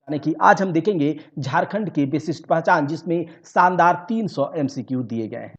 यानी कि आज हम देखेंगे झारखंड की विशिष्ट पहचान, जिसमें शानदार 300 एमसीक्यू दिए गए हैं।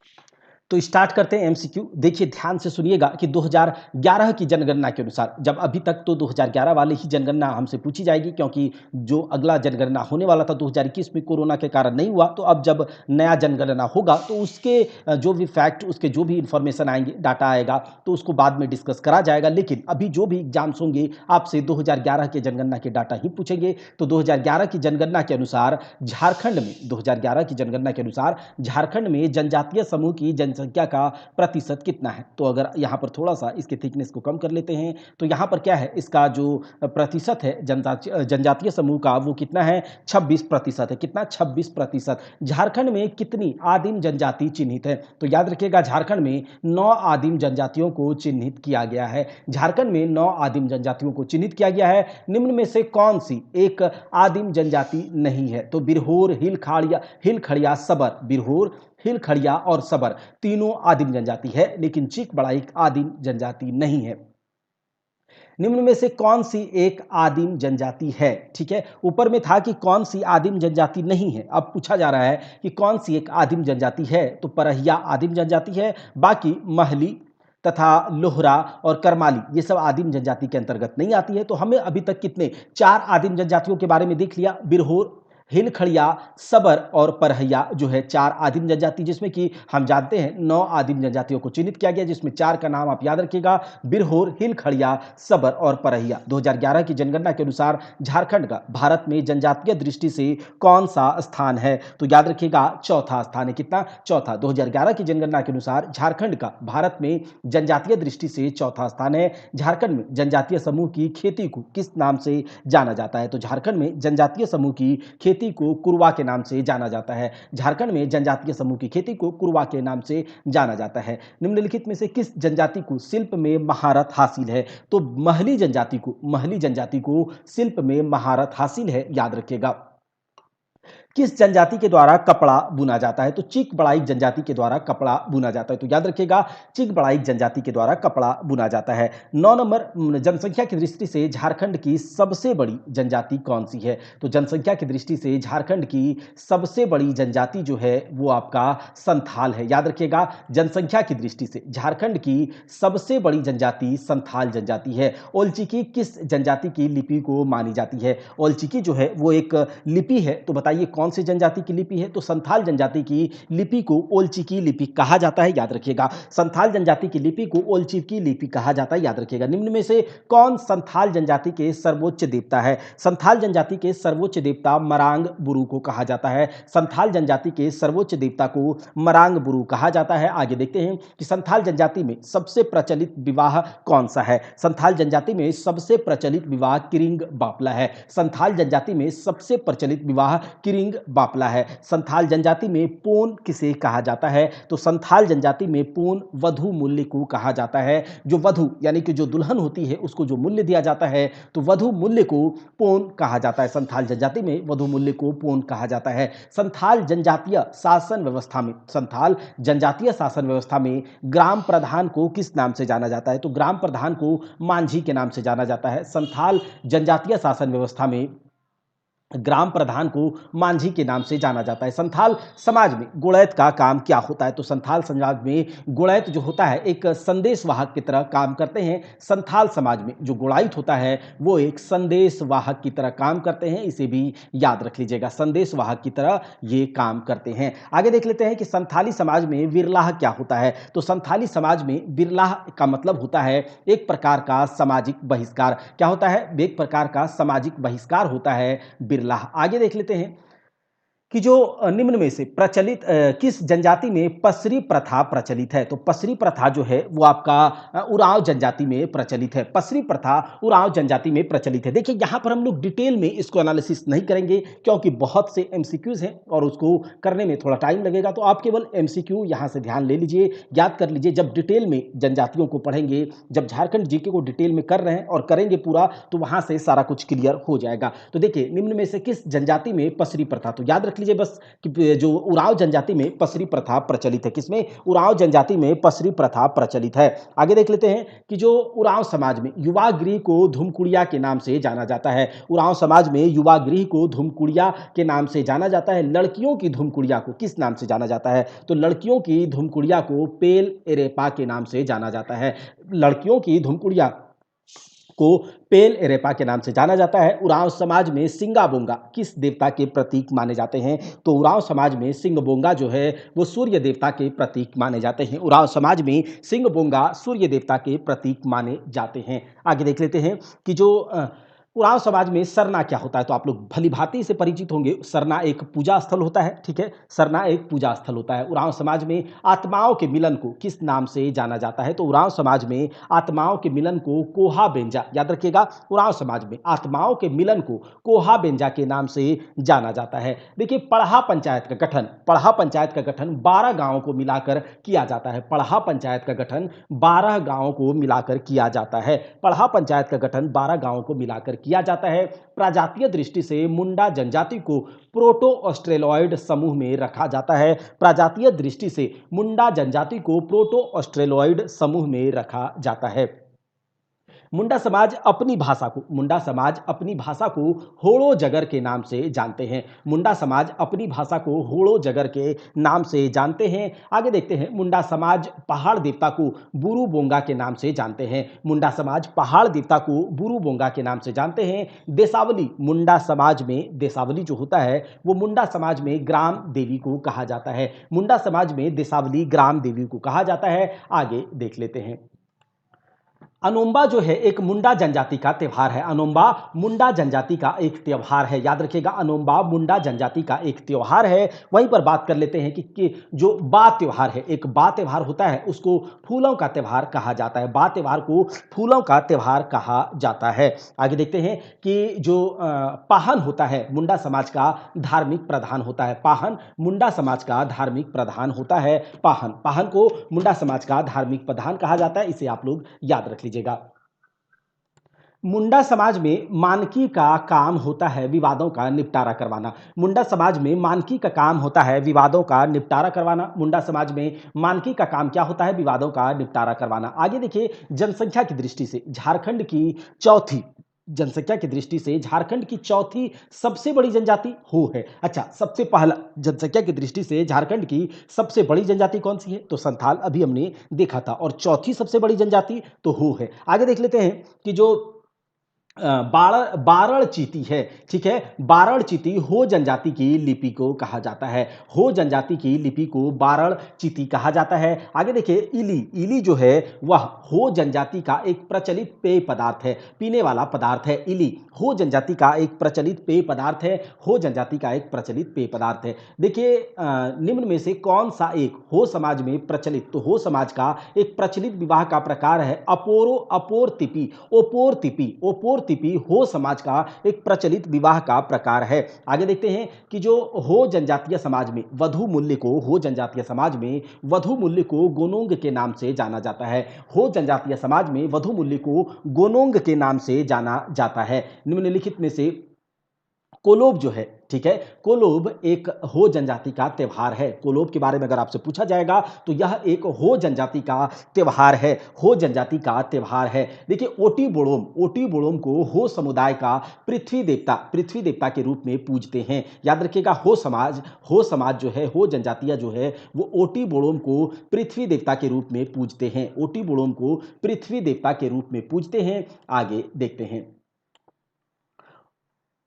तो स्टार्ट करते हैं एमसीक्यू। देखिए ध्यान से सुनिएगा कि 2011 की जनगणना के अनुसार, जब अभी तक तो 2011 वाली ही जनगणना हमसे पूछी जाएगी, क्योंकि जो अगला जनगणना होने वाला था 2021 में कोरोना के कारण नहीं हुआ। तो अब जब नया जनगणना होगा तो उसके जो भी फैक्ट, उसके जो भी इंफॉर्मेशन आएंगे, डाटा आएगा, तो उसको बाद में डिस्कस करा जाएगा। लेकिन अभी जो भी एग्जाम्स होंगे आपसे 2011 के जनगणना के डाटा ही पूछेंगे। तो 2011 की जनगणना के अनुसार झारखंड में 2011 की जनगणना के अनुसार झारखंड में जनजातीय समूह की जनसंख्या का प्रतिशत कितना है। तो अगर यहाँ पर थोड़ा सा इसके थिकनेस को कम कर लेते हैं, तो यहाँ पर क्या है, इसका जो प्रतिशत है जनजातीय समूह का, वो कितना है, 26% है। कितना, 26%। झारखंड में कितनी आदिम जनजाति चिन्हित है? तो याद रखिएगा, झारखंड में 9 आदिम जनजातियों को चिन्हित किया गया है। झारखंड में 9 आदिम जनजातियों को चिन्हित किया गया है। निम्न में से कौन सी एक आदिम जनजाति नहीं है? तो बिरहोर, हिल खड़िया, सबर। बिरहोर, हिल खड़िया और सबर तीनों आदिम जनजाति है, लेकिन चीक बड़ा एक आदिम जनजाति नहीं है। निम्न में से कौन सी एक आदिम जनजाति है? ठीक है, ऊपर में था कि कौन सी आदिम जनजाति नहीं है, अब पूछा जा रहा है कि कौन सी एक आदिम जनजाति है। तो परहिया आदिम जनजाति है, बाकी महली तथा लोहरा और करमाली ये सब आदिम जनजाति के अंतर्गत नहीं आती है। तो हमें अभी तक कितने, 4 आदिम जनजातियों के बारे में देख लिया। बिरहोर, हिलखड़िया, सबर और परहिया जो है 4 आदिम जनजाति, जिसमें कि हम जानते हैं 9 आदिम जनजातियों को चिन्हित किया गया, जिसमें 4 का नाम आप याद रखिएगा, बिरहोर, हिलखड़िया, सबर और परहिया। 2011 की जनगणना के अनुसार झारखंड का भारत में जनजातीय दृष्टि से कौन सा स्थान है? तो याद रखिएगा, चौथा स्थान है। कितना, चौथा। 2011 की जनगणना के अनुसार झारखंड का भारत में जनजातीय दृष्टि से चौथा स्थान है। झारखंड में जनजातीय समूह की खेती को किस नाम से जाना जाता है? तो झारखंड में जनजातीय समूह की खेती को कुरवा के नाम से जाना जाता है। झारखंड में जनजातीय समूह की खेती को कुरवा के नाम से जाना जाता है। निम्नलिखित में से किस जनजाति को शिल्प में महारत हासिल है? तो महली जनजाति को शिल्प में महारत हासिल है, याद रखिएगा। किस जनजाति के द्वारा कपड़ा बुना जाता है? तो चीक बड़ाई जनजाति के द्वारा कपड़ा बुना जाता है। तो याद रखिएगा, चीक बड़ाई जनजाति के द्वारा कपड़ा बुना जाता है। 9 नंबर, जनसंख्या की दृष्टि से झारखंड की सबसे बड़ी जनजाति कौन सी है? तो जनसंख्या की दृष्टि से झारखंड की सबसे बड़ी जनजाति जो है वो आपका संथाल है। याद रखिएगा, जनसंख्या की दृष्टि से झारखंड की सबसे बड़ी जनजाति संथाल जनजाति है। ओलचिकी किस जनजाति की लिपि को मानी जाती है? ओलचिकी जो है वो एक लिपि है। तो बताइए कौन सी जनजाति की लिपि है? तो संथाल जनजाति की लिपि को ओलचिकी लिपि कहा जाता है, याद रखिएगा। संथाल जनजाति की लिपि को ओलचिकी लिपि कहा जाता है, याद रखिएगा। निम्न में से कौन संथाल जनजाति के सर्वोच्च देवता है? संथाल जनजाति के सर्वोच्च देवता मरांग बुरु को कहा जाता है। संथाल जनजाति के सर्वोच्च देवता को मरांग बुरु कहा जाता है। आगे देखते हैं कि संथाल जनजाति में सबसे प्रचलित विवाह कौन सा है? संथाल जनजाति में सबसे प्रचलित विवाह किरिंग बापला है। संथाल जनजाति में सबसे प्रचलित विवाह किरिंग बापला है। संथाल जनजाति में पोन किसे कहा जाता है? तो संथाल जनजाति में पोन वधु मूल्य को कहा जाता है। जो वधु यानी कि जो दुल्हन होती है उसको जो मूल्य दिया जाता है, तो वधु मूल्य को पोन कहा जाता है। संथाल जनजाति में वधु मूल्य को पोन कहा जाता है। संथाल जनजातीय शासन व्यवस्था में ग्राम प्रधान को किस नाम से जाना जाता है? तो ग्राम प्रधान को मांझी के नाम से जाना जाता है। संथाल जनजातीय शासन व्यवस्था में ग्राम प्रधान को मांझी के नाम से जाना जाता है। संथाल समाज में गुड़ैत का काम क्या होता है? तो संथाल समाज में गुड़ैत जो होता है एक संदेशवाहक की तरह काम करते हैं। संथाल समाज में जो गुड़ाइत होता है वो एक संदेशवाहक की तरह काम करते हैं, इसे भी याद रख लीजिएगा, संदेशवाहक की तरह ये काम करते हैं। आगे देख लेते हैं कि संथाली समाज में विरलाह क्या होता है? तो संथाली समाज में विरलाह का मतलब होता है एक प्रकार का सामाजिक बहिष्कार। क्या होता है? एक प्रकार का सामाजिक बहिष्कार होता है बिरलाह। आगे देख लेते हैं कि जो निम्न में से प्रचलित किस जनजाति में पसरी प्रथा प्रचलित है? तो पसरी प्रथा जो है वो आपका उरांव जनजाति में प्रचलित है। पसरी प्रथा उरांव जनजाति में प्रचलित है। देखिए यहाँ पर हम लोग डिटेल में इसको एनालिसिस नहीं करेंगे, क्योंकि बहुत से एमसीक्यूज हैं और उसको करने में थोड़ा टाइम लगेगा। तो आप केवल एमसीक्यू यहाँ से ध्यान ले लीजिए, याद कर लीजिए। जब डिटेल में जनजातियों को पढ़ेंगे, जब झारखंड जीके को डिटेल में कर रहे हैं और करेंगे पूरा, तो वहाँ से सारा कुछ क्लियर हो जाएगा। तो देखिए निम्न में से किस जनजाति में पसरी प्रथा, तो याद रख लीजिए लीजिए बस कि जो उरांव जनजाति में पसरी प्रथा प्रचलित है। किसमें? उरांव जनजाति में पसरी प्रथा प्रचलित है। आगे देख लेते हैं कि जो उरांव समाज में युवा गृह को धूमकुड़िया के नाम से जाना जाता है। उरांव समाज में युवा गृह को धूमकुड़िया के नाम से जाना जाता है। लड़कियों की धूमकुड़िया को किस नाम से जाना जाता है? तो लड़कियों की धूमकुड़िया को पेल एरेपा के नाम से जाना जाता है। लड़कियों की धूमकुड़िया को पेल एरेपा के नाम से जाना जाता है। उरांव समाज में सिंगा बोंगा किस देवता के प्रतीक माने जाते हैं? तो उरांव समाज में सिंग बोंगा जो है वो सूर्य देवता के प्रतीक माने जाते हैं। उरांव समाज में सिंग बोंगा सूर्य देवता के प्रतीक माने जाते हैं। आगे देख लेते हैं कि जो उरांव समाज में सरना क्या होता है? तो आप लोग भली भांति से परिचित होंगे। सरना एक पूजा स्थल होता है, ठीक है। सरना एक पूजा स्थल होता है। उरांव समाज में आत्माओं के मिलन को किस नाम से जाना जाता है? तो उरांव समाज में आत्माओं के मिलन को कोहा बेंजा, याद रखिएगा, उरांव समाज में आत्माओं के मिलन को कोहा बेंजा के नाम से जाना जाता है। देखिए पढ़ा पंचायत का गठन, पढ़ा पंचायत का गठन 12 गांवों को मिलाकर किया जाता है। पढ़ा पंचायत का गठन 12 गांवों को मिलाकर किया जाता है। पढ़ा पंचायत का गठन 12 गांवों को मिलाकर किया जाता है। प्रजातीय दृष्टि से मुंडा जनजाति को प्रोटो ऑस्ट्रेलॉइड समूह में रखा जाता है। प्रजातीय दृष्टि से मुंडा जनजाति को प्रोटो ऑस्ट्रेलॉइड समूह में रखा जाता है। मुंडा समाज अपनी भाषा को, मुंडा समाज अपनी भाषा को होड़ो जगर के नाम से जानते हैं। मुंडा समाज अपनी भाषा को होड़ो जगर के नाम से जानते हैं। आगे देखते हैं, मुंडा समाज पहाड़ देवता को बुरु बोंगा के नाम से जानते हैं। मुंडा समाज पहाड़ देवता को बुरु बोंगा के नाम से जानते हैं। देसावली, मुंडा समाज में देसावली जो होता है वो मुंडा समाज में ग्राम देवी को कहा जाता है। मुंडा समाज में देसावली ग्राम देवी को कहा जाता है। आगे देख लेते हैं, अनोम्बा जो है एक मुंडा जनजाति का त्यौहार है। अनोम्बा मुंडा जनजाति का एक त्यौहार है, याद रखिएगा, अनोम्बा मुंडा जनजाति का एक त्यौहार है। वहीं पर बात कर लेते हैं कि जो बा त्यौहार है, एक बा त्यौहार होता है उसको फूलों का त्यौहार कहा जाता है। बा त्यौहार को फूलों का त्यौहार कहा जाता है। आगे देखते हैं कि जो पाहन होता है मुंडा समाज का धार्मिक प्रधान होता है। पाहन मुंडा समाज का धार्मिक प्रधान होता है। पाहन, पाहन को मुंडा समाज का धार्मिक प्रधान कहा जाता है। इसे आप लोग याद रख लीजिए। मुंडा समाज में मानकी का काम होता है विवादों का निपटारा करवाना। मुंडा समाज में मानकी का काम होता है विवादों का निपटारा करवाना। मुंडा समाज में मानकी का काम क्या होता है? विवादों का निपटारा करवाना। आगे देखिए, जनसंख्या की दृष्टि से झारखंड की चौथी, जनसंख्या की दृष्टि से झारखंड की चौथी सबसे बड़ी जनजाति हो है। अच्छा, सबसे पहला जनसंख्या की दृष्टि से झारखंड की सबसे बड़ी जनजाति कौन सी है? तो संथाल, अभी हमने देखा था। और चौथी सबसे बड़ी जनजाति तो हो है। आगे देख लेते हैं कि जो बारड़ चीती है, ठीक है, बारड़ चीती हो जनजाति की लिपि को कहा जाता है। हो जनजाति की लिपि को बारड़ चीती कहा जाता है। आगे देखिए, इली, इली जो है वह हो जनजाति का एक प्रचलित पेय पदार्थ है, पीने वाला पदार्थ है। इली हो जनजाति का एक प्रचलित पेय पदार्थ है। हो जनजाति का एक प्रचलित पेय पदार्थ है। देखिए निम्न में से कौन सा एक हो समाज में प्रचलित, तो हो समाज का एक प्रचलित विवाह का प्रकार है अपोरतिपी। ओपोरतिपी हो समाज का एक प्रचलित विवाह का प्रकार है। आगे देखते हैं कि जो हो जनजातीय समाज में वधु मूल्य को, हो जनजातीय समाज में वधु मूल्य को गोनोंग के नाम से जाना जाता है। हो जनजातीय समाज में वधु मूल्य को गोनोंग के नाम से जाना जाता है। निम्नलिखित में से कोलोब जो है, ठीक है, कोलोब एक हो जनजाति का त्यौहार है। कोलोब के बारे में अगर आपसे पूछा जाएगा तो यह एक हो जनजाति का त्यौहार है। हो जनजाति का त्यौहार है। देखिए ओटी बोड़ोम, ओटी बोड़ोम को हो समुदाय का पृथ्वी देवता के रूप में पूजते हैं। याद रखिएगा, हो समाज जो है, हो जनजातियां जो है वो ओटी बोड़ोम को पृथ्वी देवता के रूप में पूजते हैं। ओटी बोड़ोम को पृथ्वी देवता के रूप में पूजते हैं। आगे देखते हैं,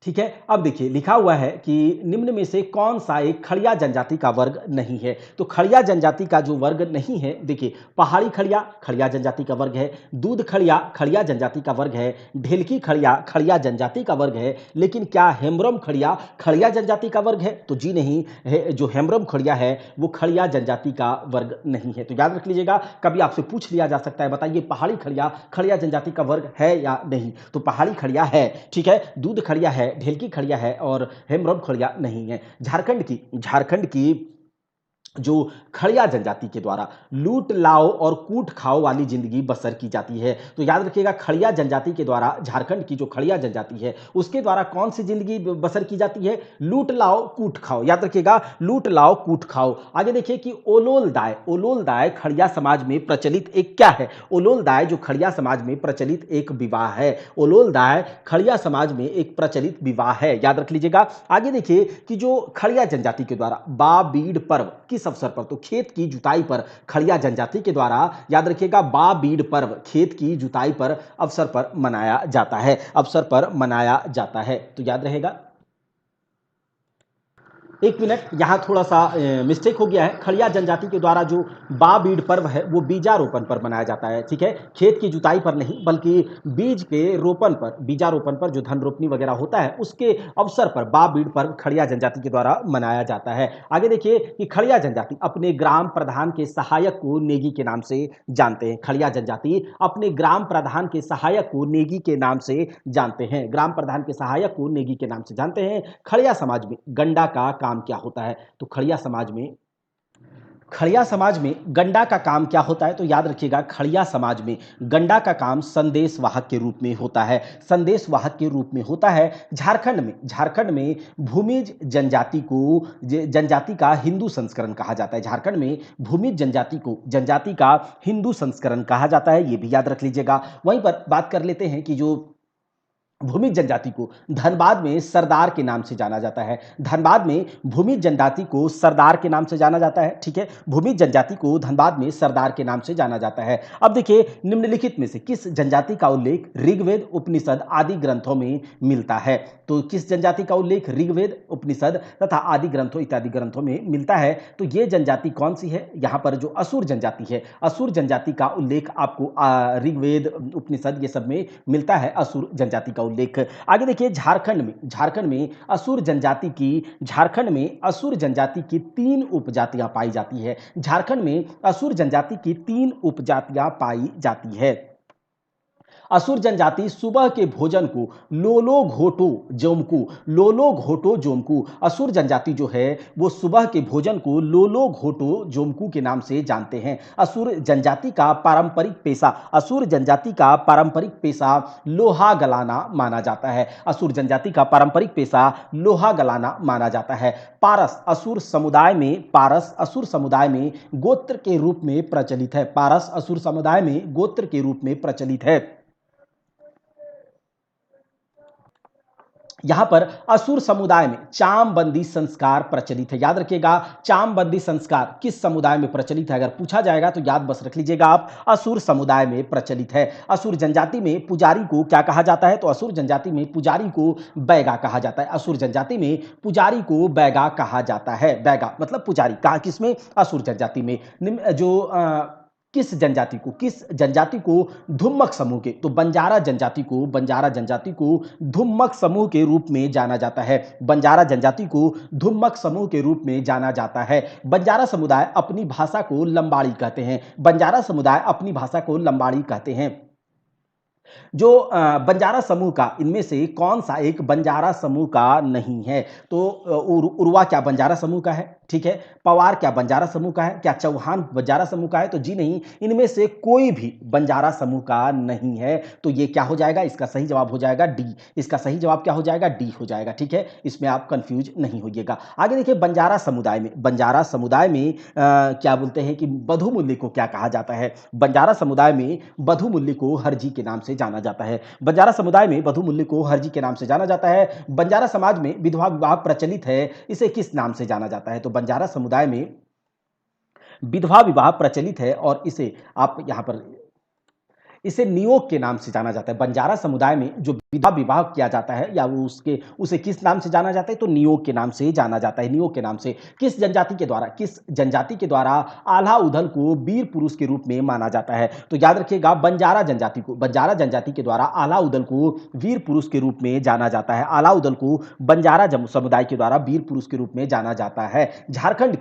ठीक है। अब देखिए लिखा हुआ है कि निम्न में से कौन सा एक खड़िया जनजाति का वर्ग नहीं है। तो खड़िया जनजाति का जो वर्ग नहीं है, देखिए पहाड़ी खड़िया खड़िया जनजाति का वर्ग है, दूध खड़िया खड़िया जनजाति का वर्ग है, ढेलकी खड़िया खड़िया जनजाति का वर्ग है। लेकिन क्या हेम्ब्रम खड़िया खड़िया जनजाति का वर्ग है? तो जी नहीं है, जो हेम्ब्रम खड़िया है वो खड़िया जनजाति का वर्ग नहीं है। तो याद रख लीजिएगा, कभी आपसे पूछ लिया जा सकता है, बताइए पहाड़ी खड़िया खड़िया जनजाति का वर्ग है या नहीं? तो पहाड़ी खड़िया है, ठीक है, दूध खड़िया है, ढेलकी खड़िया है और हेम्ब्रम खड़िया नहीं है। झारखंड की जो खड़िया जनजाति के द्वारा लूट लाओ और कूट खाओ वाली जिंदगी बसर की जाती है। तो याद रखिएगा, खड़िया जनजाति के द्वारा, झारखंड की जो खड़िया जनजाति है उसके द्वारा कौन सी जिंदगी बसर की जाती है? लूट लाओ कूट खाओ। याद रखिएगा, लूट लाओ कूट खाओ। आगे देखिए कि ओलोलदाय, ओलोलदाय खड़िया समाज में प्रचलित एक क्या है? ओलोलदाय जो खड़िया समाज में प्रचलित एक विवाह है। ओलोलदाय खड़िया समाज में एक प्रचलित विवाह है, याद रख लीजिएगा। आगे देखिए कि जो खड़िया जनजाति के द्वारा बा बीड़ पर्व किस अवसर पर? तो खेत की जुताई पर खड़िया जनजाति के द्वारा, याद रखिएगा, बा बीड़ पर्व खेत की जुताई पर अवसर पर मनाया जाता है, अवसर पर मनाया जाता है। तो याद रहेगा। एक मिनट, यहाँ थोड़ा सा मिस्टेक हो गया है। खड़िया जनजाति के द्वारा जो बा बीड़ पर्व है वो बीजारोपण पर मनाया जाता है, ठीक है, खेत की जुताई पर नहीं, बल्कि बीज के रोपण पर, बीजारोपण पर जो धन रोपनी वगैरह होता है उसके अवसर पर बा बीड़ पर्व खड़िया जनजाति के द्वारा मनाया जाता है। आगे देखिए कि खड़िया जनजाति अपने ग्राम प्रधान के सहायक को नेगी के नाम से जानते हैं। खड़िया जनजाति अपने ग्राम प्रधान के सहायक को नेगी के नाम से जानते हैं। ग्राम प्रधान के सहायक को नेगी के नाम से जानते हैं। खड़िया समाज में गंडा का काम क्या होता है? तो खड़िया समाज में गंडा का काम क्या होता है? तो याद रखिएगा, खड़िया समाज में गंडा का काम संदेशवाहक के रूप में होता है, संदेशवाहक के रूप में होता है। झारखंड में भूमिज जनजाति का हिंदू संस्करण कहा जाता है। झारखंड में भूमिज जनजाति का हिंदू संस्करण कहा जाता है, ये भी याद रख लीजिएगा। वहीं पर बात कर लेते हैं कि जो भूमिज जनजाति को धनबाद में सरदार के नाम से जाना जाता है। धनबाद में भूमिज जनजाति को सरदार के नाम से जाना जाता है, ठीक है, भूमिज जनजाति को धनबाद में सरदार के नाम से जाना जाता है। अब देखिए, निम्नलिखित में से किस जनजाति का उल्लेख ऋग्वेद, उपनिषद आदि ग्रंथों में मिलता है? तो किस जनजाति का उल्लेख ऋग्वेद, उपनिषद तथा आदि ग्रंथों इत्यादि ग्रंथों में मिलता है? तो ये जनजाति कौन सी है? यहाँ पर जो असुर जनजाति है, असुर जनजाति का उल्लेख आपको ऋग्वेद, उपनिषद ये सब में मिलता है, असुर जनजाति का उल्लेख। आगे देखिए, झारखंड में असुर जनजाति की 3 उपजातियां पाई जाती है। झारखंड में असुर जनजाति की 3 उपजातियां पाई जाती है। असुर जनजाति सुबह के भोजन को लोलो घोटो जोमकू, असुर जनजाति जो है वो सुबह के भोजन को लोलो घोटो जोमकू के नाम से जानते हैं। असुर जनजाति का पारंपरिक पेशा लोहा गलाना माना जाता है। असुर जनजाति का पारंपरिक पेशा लोहा गलाना माना जाता है। पारस असुर समुदाय में गोत्र के रूप में प्रचलित है। पारस असुर समुदाय में गोत्र के रूप में प्रचलित है। यहां पर असुर समुदाय में चामबंदी संस्कार प्रचलित है। याद रखिएगा, चामबंदी संस्कार किस समुदाय में प्रचलित है? अगर पूछा जाएगा तो याद बस रख लीजिएगा आप, असुर समुदाय में प्रचलित है। असुर जनजाति में पुजारी को क्या कहा जाता है? तो असुर जनजाति में पुजारी को बैगा कहा जाता है। असुर जनजाति में पुजारी को बैगा कहा जाता है। बैगा मतलब पुजारी। कहा किसमें? असुर जनजाति में। किस जनजाति को धुम्मक समूह के, तो बंजारा जनजाति को धुम्मक समूह के रूप में जाना जाता है। बंजारा जनजाति को धुम्मक समूह के रूप में जाना जाता है। बंजारा समुदाय अपनी भाषा को लंबाड़ी कहते हैं। बंजारा समुदाय अपनी भाषा को लंबाड़ी कहते हैं। जो बंजारा समूह का, इनमें से कौन सा एक बंजारा समूह का नहीं है? तो उर्वा क्या बंजारा समूह का है? ठीक है। पवार क्या बंजारा समूह का है? क्या चौहान बंजारा समूह का है? तो जी नहीं, इनमें से कोई भी बंजारा समूह का नहीं है। तो ये क्या हो जाएगा? इसका सही जवाब हो जाएगा डी। इसका सही जवाब क्या हो जाएगा? डी हो जाएगा, ठीक है, इसमें आप कंफ्यूज नहीं होइएगा। आगे देखिए, बंजारा समुदाय में क्या बोलते हैं कि बधु मूल्य को क्या कहा जाता है? बंजारा समुदाय में बधु मूल्य को हरजी के नाम से जाना जाता है। बंजारा समुदाय में बधु मूल्य को हरजी के नाम से जाना जाता है। बंजारा समाज में विधवा विवाह प्रचलित है, इसे किस नाम से जाना जाता है? तो बंजारा समुदाय में विधवा विवाह प्रचलित है और इसे आप यहां पर इसे नियोग के नाम से जाना जाता है। बंजारा समुदाय में जो विधवा विवाह किया जाता है या वो उसे किस नाम से जाना जाता है? तो नियोग के नाम से जाना जाता है। नियोग के नाम से। किस जनजाति के द्वारा आल्हा उदल को वीर पुरुष के रूप में माना जाता है? तो याद रखिएगा, बंजारा जनजाति के द्वारा आल्हा उदल को वीर पुरुष के रूप में जाना जाता है। आल्हा उदल को बंजारा समुदाय के द्वारा वीर पुरुष के रूप में जाना जाता है। झारखंड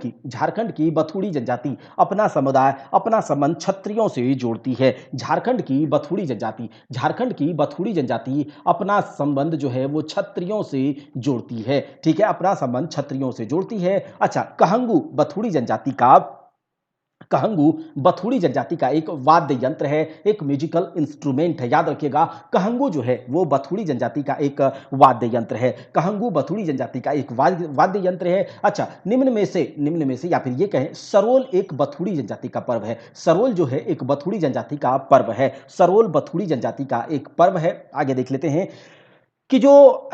की बथुड़ी जनजाति अपना संबंध क्षत्रियों से जोड़ती है। झारखंड की बथुड़ी जनजाति, झारखंड की बथुड़ी जनजाति अपना संबंध जो है वो क्षत्रियों से जोड़ती है। ठीक है, अपना संबंध क्षत्रियों से जोड़ती है। अच्छा, कहंगू बथुड़ी जनजाति का एक वाद्य यंत्र है, एक म्यूजिकल इंस्ट्रूमेंट है। याद रखिएगा, कहंगू जो है वो बथुड़ी जनजाति का एक वाद्य यंत्र है। कहंगू बथुड़ी जनजाति का एक वाद्य यंत्र है। अच्छा, निम्न में से या फिर ये कहें सरोल एक बथुड़ी जनजाति का पर्व है। सरोल जो है एक बथुड़ी जनजाति का पर्व है। सरोल बथुड़ी जनजाति का एक पर्व है। आगे देख लेते हैं कि जो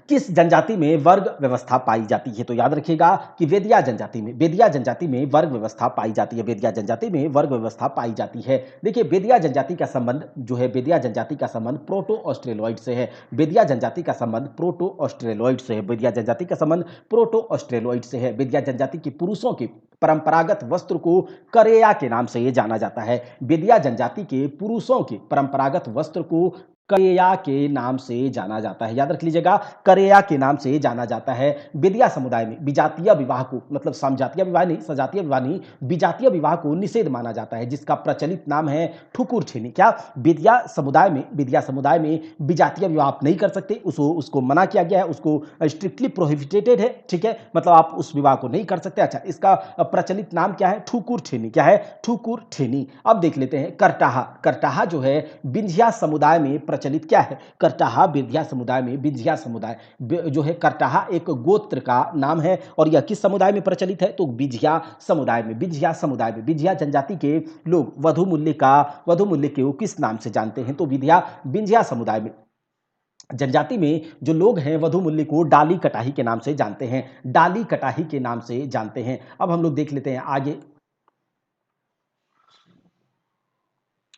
किस जनजाति में वर्ग व्यवस्था पाई जाती है। तो याद रखिएगा कि वेदिया जनजाति में वर्ग व्यवस्था पाई जाती है। वेदिया जनजाति में वर्ग व्यवस्था पाई जाती है। देखिए, वेदिया जनजाति का संबंध जो है, वेदिया जनजाति का संबंध प्रोटो ऑस्ट्रेलॉइड से है। वेदिया जनजाति का संबंध प्रोटो ऑस्ट्रेलॉइड से है। वेदिया जनजाति का संबंध प्रोटो ऑस्ट्रेलॉइड से है। वेदिया जनजाति के पुरुषों के परंपरागत वस्त्र को करेया के नाम से जाना जाता है। वेदिया जनजाति के पुरुषों के परंपरागत वस्त्र को करेया के नाम से जाना जाता है। याद रख लीजिएगा, करेया के नाम से जाना जाता है। बेदिया समुदाय में विजातीय विवाह को, मतलब समजातीय विवाह नहीं, सजातीय विवाह नहीं, विजातीय विवाह को निषेध माना जाता है, जिसका प्रचलित नाम है ठुकुर ठेनी। क्या बेदिया समुदाय में विजातीय विवाह आप नहीं कर सकते, उसको मना किया गया है, उसको स्ट्रिक्टली प्रोहिबिटेड है। ठीक है, मतलब आप उस विवाह को नहीं कर सकते। अच्छा, इसका प्रचलित नाम क्या है? ठुकुर ठेनी। क्या है? ठुकुर ठेनी। अब देख लेते हैं करटाहा। करटाहा जो है विंध्या समुदाय में प्रचलित क्या है? करटाहा विंध्या समुदाय में, विंध्या समुदाय जो है, करटाहा एक गोत्र का नाम है और यह किस समुदाय में प्रचलित है? तो विंध्या समुदाय में। विंध्या समुदाय में विंध्या जनजाति के लोग वधु मूल्य के वो किस नाम से जानते हैं? तो विंध्या समुदाय में जनजाति में जो लोग हैं वधु मूल्य को डाली कटाही के नाम से जानते हैं। डाली कटाही के नाम से जानते हैं। अब हम लोग देख लेते हैं आगे।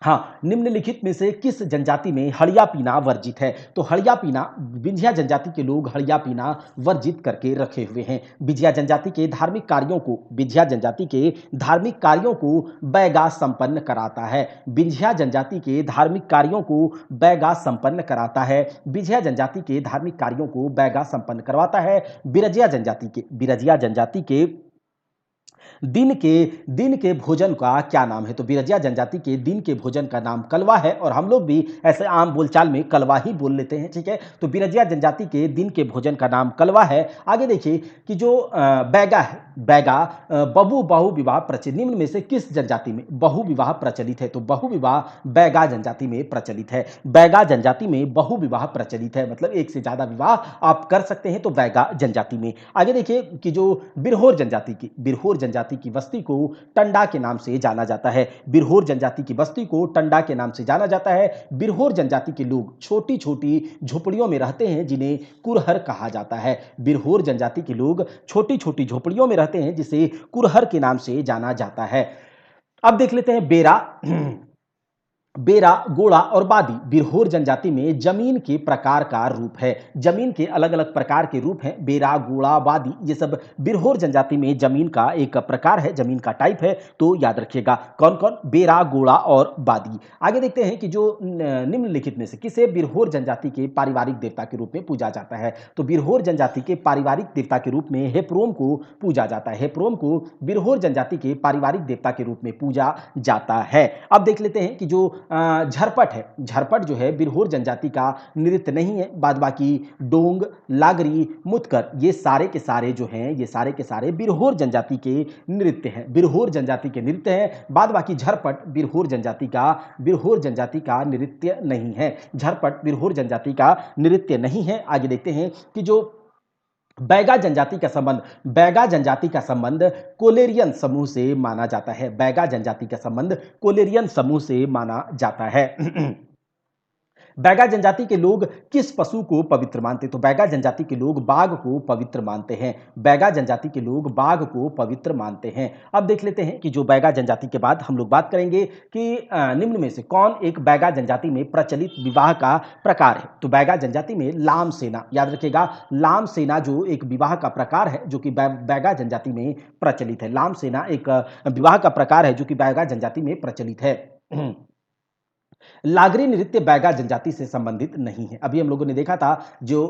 हाँ, निम्नलिखित में से किस जनजाति में हड़िया पीना वर्जित है? तो हड़िया पीना, विंध्या जनजाति के लोग हड़िया पीना वर्जित करके रखे हुए हैं। विंध्या जनजाति के धार्मिक कार्यों को बैगा संपन्न कराता है। विंध्या जनजाति के धार्मिक कार्यों को बैगा संपन्न कराता है। विंध्या जनजाति के धार्मिक कार्यों को बैगा संपन्न करवाता है। बिरजिया जनजाति के दिन के भोजन का क्या नाम है? तो बिरजिया जनजाति के दिन के भोजन का नाम कलवा है और हम लोग भी ऐसे आम बोलचाल में कलवा ही बोल लेते हैं। ठीक है, तो बिरजिया जनजाति के दिन के भोजन का नाम कलवा है। आगे देखिए कि जो बैगा है, बैगा बहु विवाह प्रचलित, निम्न में से किस जनजाति में बहु विवाह प्रचलित है? तो बहु विवाह बैगा जनजाति में प्रचलित है। बैगा जनजाति में बहु विवाह प्रचलित है, मतलब एक से ज्यादा विवाह आप कर सकते हैं, तो बैगा जनजाति में। आगे देखिए कि जो बिरहोर जनजाति की बस्ती को टंडा के नाम से जाना जाता है। बिरहोर जनजाति की बस्ती को टंडा के नाम से जाना जाता है। बिरहोर जनजाति के लोग छोटी छोटी झोपड़ियों में रहते हैं, जिन्हें कुरहर कहा जाता है। बिरहोर जनजाति के लोग छोटी छोटी झोपड़ियों में रहते हैं, जिसे कुरहर के नाम से जाना जाता है। अब देख लेते हैं बेरा, गोड़ा और बादी बिरहोर जनजाति में जमीन के प्रकार का रूप है। जमीन के अलग अलग प्रकार के रूप हैं। बेरा, गोड़ा, बादी, ये सब बिरहोर जनजाति में जमीन का एक प्रकार है, जमीन का टाइप है। तो याद रखिएगा कौन कौन? बेरा, गोड़ा और बादी। आगे देखते हैं कि जो निम्नलिखित में से किसे बिरहोर जनजाति के पारिवारिक देवता के रूप में पूजा जाता है? तो बिरहोर जनजाति के पारिवारिक देवता के रूप में हेप्रोम को पूजा जाता है। हेप्रोम को बिरहोर जनजाति के पारिवारिक देवता के रूप में पूजा जाता है। अब देख लेते हैं कि जो झरपट है, झरपट जो है बिरहोर जनजाति का नृत्य नहीं है। बाद बाकी डोंग, लागरी, मुतकर, ये सारे के सारे जो हैं, ये सारे के सारे बिरहोर जनजाति के नृत्य हैं, बिरहोर जनजाति के नृत्य हैं। बाद बाकी झरपट बिरहोर जनजाति का नृत्य नहीं है। झरपट बिरहोर जनजाति का नृत्य नहीं है। आगे देखते हैं कि जो बैगा जनजाति का संबंध कोलेरियन समूह से माना जाता है। बैगा जनजाति का संबंध कोलेरियन समूह से माना जाता है। बैगा जनजाति के लोग किस पशु को पवित्र मानते हैं? तो बैगा जनजाति के लोग बाघ को पवित्र मानते हैं। बैगा जनजाति के लोग बाघ को पवित्र मानते हैं। अब देख लेते हैं कि जो बैगा जनजाति के बाद हम लोग बात करेंगे कि निम्न में से कौन एक बैगा जनजाति में प्रचलित विवाह का प्रकार है? तो बैगा जनजाति में लाम सेना, याद रखिएगा, लाम सेना जो एक विवाह का प्रकार है जो कि बैगा जनजाति में प्रचलित है। लाम सेना एक विवाह का प्रकार है जो कि बैगा जनजाति में प्रचलित है। लागरी नृत्य बैगा जनजाति से संबंधित नहीं है। अभी हम लोगों ने देखा था जो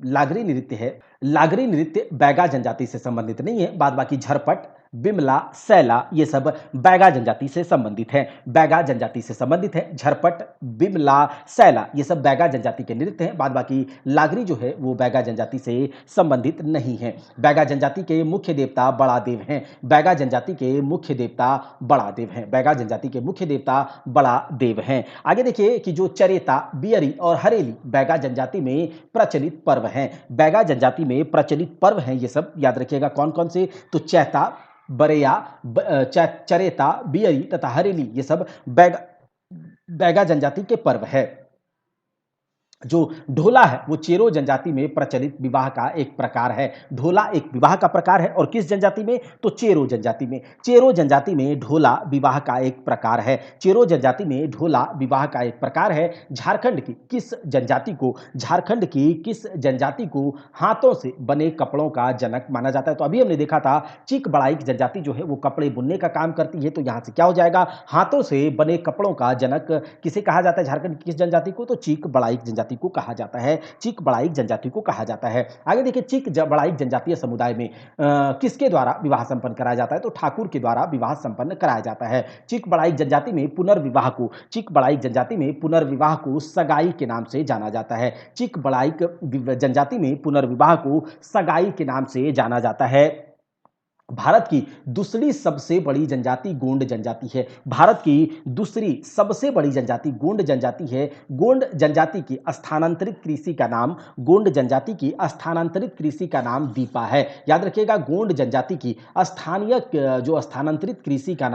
लागरी नृत्य है, लागरी नृत्य बैगा जनजाति से संबंधित नहीं है। बाद बाकी झरपट बिमला, सैला ये सब बैगा जनजाति से संबंधित हैं, बैगा जनजाति से संबंधित है। झरपट, बिमला, सैला ये सब बैगा जनजाति के नृत्य हैं। बाद बाकी लागरी जो है वो बैगा जनजाति से संबंधित नहीं है। बैगा जनजाति के मुख्य देवता बड़ा देव हैं, बैगा जनजाति के मुख्य देवता बड़ा देव हैं, बैगा जनजाति के मुख्य देवता बड़ा देव हैं। आगे देखिए कि जो चरेता, बियरी और हरेली बैगा जनजाति में प्रचलित पर्व हैं, बैगा जनजाति में प्रचलित पर्व हैं ये सब, याद रखिएगा कौन कौन से, तो चैता, बरेया, चरेता, बियरी तथा हरेली ये सब बैगा जनजाति के पर्व है। जो ढोला है वो चेरो जनजाति में प्रचलित विवाह का एक प्रकार है। ढोला एक विवाह का प्रकार है और किस जनजाति में, तो चेरो जनजाति में। चेरो जनजाति में ढोला विवाह का एक प्रकार है, चेरो जनजाति में ढोला विवाह का एक प्रकार है। झारखंड की किस जनजाति को, झारखंड की किस जनजाति को हाथों से बने कपड़ों का जनक माना जाता है, तो अभी हमने देखा था चीक बड़ाइक जनजाति जो है वो कपड़े बुनने का काम करती है, तो यहाँ से क्या हो जाएगा, हाथों से बने कपड़ों का जनक किसे कहा जाता है, झारखंड की किस जनजाति को, तो चीक बड़ाइक जनजाति को कहा जाता है, चीक बड़ाइक जनजाति को कहा जाता है। आगे देखिए चीक बड़ाइक जनजातीय समुदाय में किसके द्वारा विवाह संपन्न कराया जाता है, तो ठाकुर के द्वारा विवाह संपन्न कराया जाता है। चीक बड़ाइक जनजाति में पुनर्विवाह को, चीक बड़ाइक जनजाति में पुनर्विवाह को सगाई के नाम से जाना जाता है, चीक बड़ाइक जनजाति में पुनर्विवाह को सगाई के नाम से जाना जाता है। भारत की दूसरी सबसे बड़ी जनजाति गोंड जनजाति है, भारत की दूसरी सबसे बड़ी जनजाति गोंड जनजाति है। गोंड जनजाति की स्थानांतरित कृषि का नाम, गोंड जनजाति की स्थानांतरित कृषि का नाम दीपा है। याद रखिएगा गोंड जनजाति की स्थानीय जो स्थानांतरित कृषि का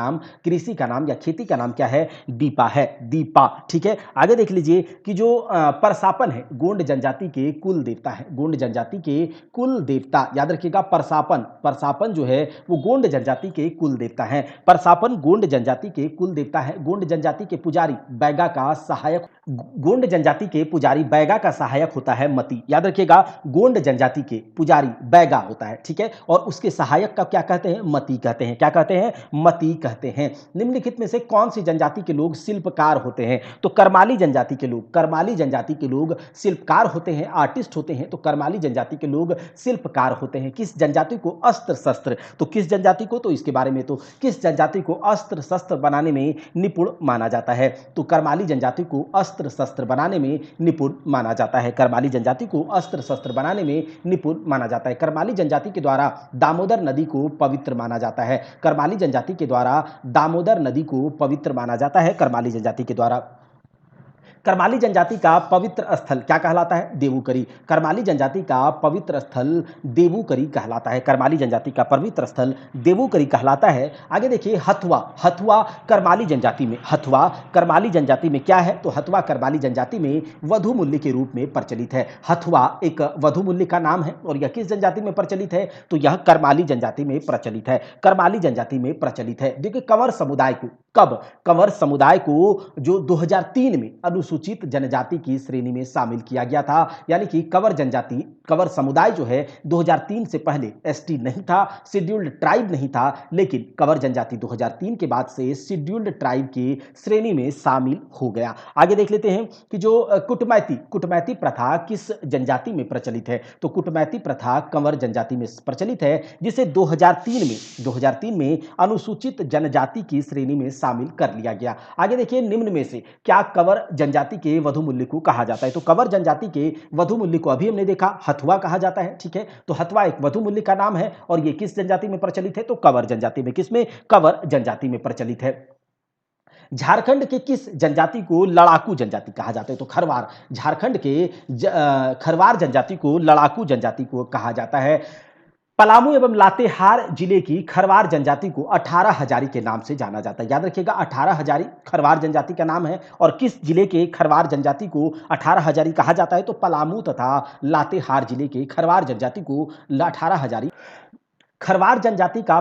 नाम या खेती का नाम क्या है, दीपा है, दीपा। ठीक है, आगे देख लीजिए कि जो परसापन है गोंड जनजाति के कुल देवता है, गोंड जनजाति के कुल देवता, याद रखिएगा परसापन जो है वो गोंड जनजाति के कुल देवता हैं। परसापन गोंड जनजाति के कुल देवता है। गोंड जनजाति के पुजारी बैगा का सहायक, गोंड जनजाति के पुजारी बैगा का सहायक होता है मती। याद रखिएगा गोंड जनजाति के पुजारी बैगा होता है, ठीक है, और उसके सहायक का क्या कहते हैं, मती कहते हैं। क्या कहते हैं, मती कहते हैं। निम्नलिखित में से कौन सी जनजाति के लोग शिल्पकार होते हैं, तो करमाली जनजाति के लोग, करमाली जनजाति के लोग शिल्पकार होते हैं, आर्टिस्ट होते हैं, तो करमाली जनजाति के लोग शिल्पकार होते हैं। किस जनजाति को, अस्त्र शस्त्र, तो किस जनजाति को, तो इसके बारे में, तो किस जनजाति को अस्त्र शस्त्र बनाने में निपुण माना जाता है, तो करमाली जनजाति को अस्त्र शस्त्र बनाने में निपुण माना जाता है, करमाली जनजाति को अस्त्र शस्त्र बनाने में निपुण माना जाता है। करमाली जनजाति के द्वारा दामोदर नदी को पवित्र माना जाता है, करमाली जनजाति के द्वारा दामोदर नदी को पवित्र माना जाता है, करमाली जनजाति के द्वारा। करमाली जनजाति का पवित्र स्थल क्या कहलाता है, देवूकरी। करमाली जनजाति का पवित्र स्थल देवूकरी कहलाता है, करमाली जनजाति का पवित्र स्थल देवूकरी कहलाता है। आगे देखिए हथुआ, हथुआ करमाली जनजाति में, हथुआ करमाली जनजाति में क्या है, तो हथुआ करमाली जनजाति में वधु मूल्य के रूप में प्रचलित है। हथुआ एक वधु मूल्य का नाम है और यह किस जनजाति में प्रचलित है, तो यह करमाली जनजाति में प्रचलित है, करमाली जनजाति में प्रचलित है। देखिए कंवर समुदाय को, कब, कंवर समुदाय को जो 2003 में अनुसूचित जनजाति की श्रेणी में शामिल किया गया था, यानी कि कंवर जनजाति, कंवर समुदाय जो है 2003 से पहले एसटी नहीं था, शेड्यूल्ड ट्राइब नहीं था, लेकिन कंवर जनजाति 2003 के बाद से शेड्यूल्ड ट्राइब की श्रेणी में शामिल हो गया। आगे देख लेते हैं कि जो कुटमैती प्रथा किस जनजाति में प्रचलित है, तो कुटमैती प्रथा कंवर जनजाति में प्रचलित है, जिसे 2003 में अनुसूचित जनजाति की श्रेणी में शामिल कर लिया गया। आगे देखिए निम्न में से क्या कंवर जनजाति के वधु मूल्य को कहा जाता है, तो कंवर जनजाति के वधु मूल्य को अभी हमने देखा हथुआ कहा जाता है, ठीक है, तो हथुआ एक वधु मूल्य का नाम है और ये किस जनजाति में प्रचलित है, तो कंवर जनजाति में, किसमें, कंवर जनजाति में प्रचलित है। झारखंड के किस जनजाति को लड़ाकू जनजाति कहा जाता है, तो खरवार, झारखंड के खरवार जनजाति को लड़ाकू जनजाति को कहा जाता है। पलामू एवं लातेहार जिले की खरवार जनजाति को 18 हजारी के नाम से जाना जाता है। याद रखिएगा 18 हजारी खरवार जनजाति का नाम है और किस जिले के खरवार जनजाति को 18 हजारी कहा जाता है, तो पलामू तथा लातेहार जिले के खरवार जनजाति को 18 हजारी। खरवार जनजाति का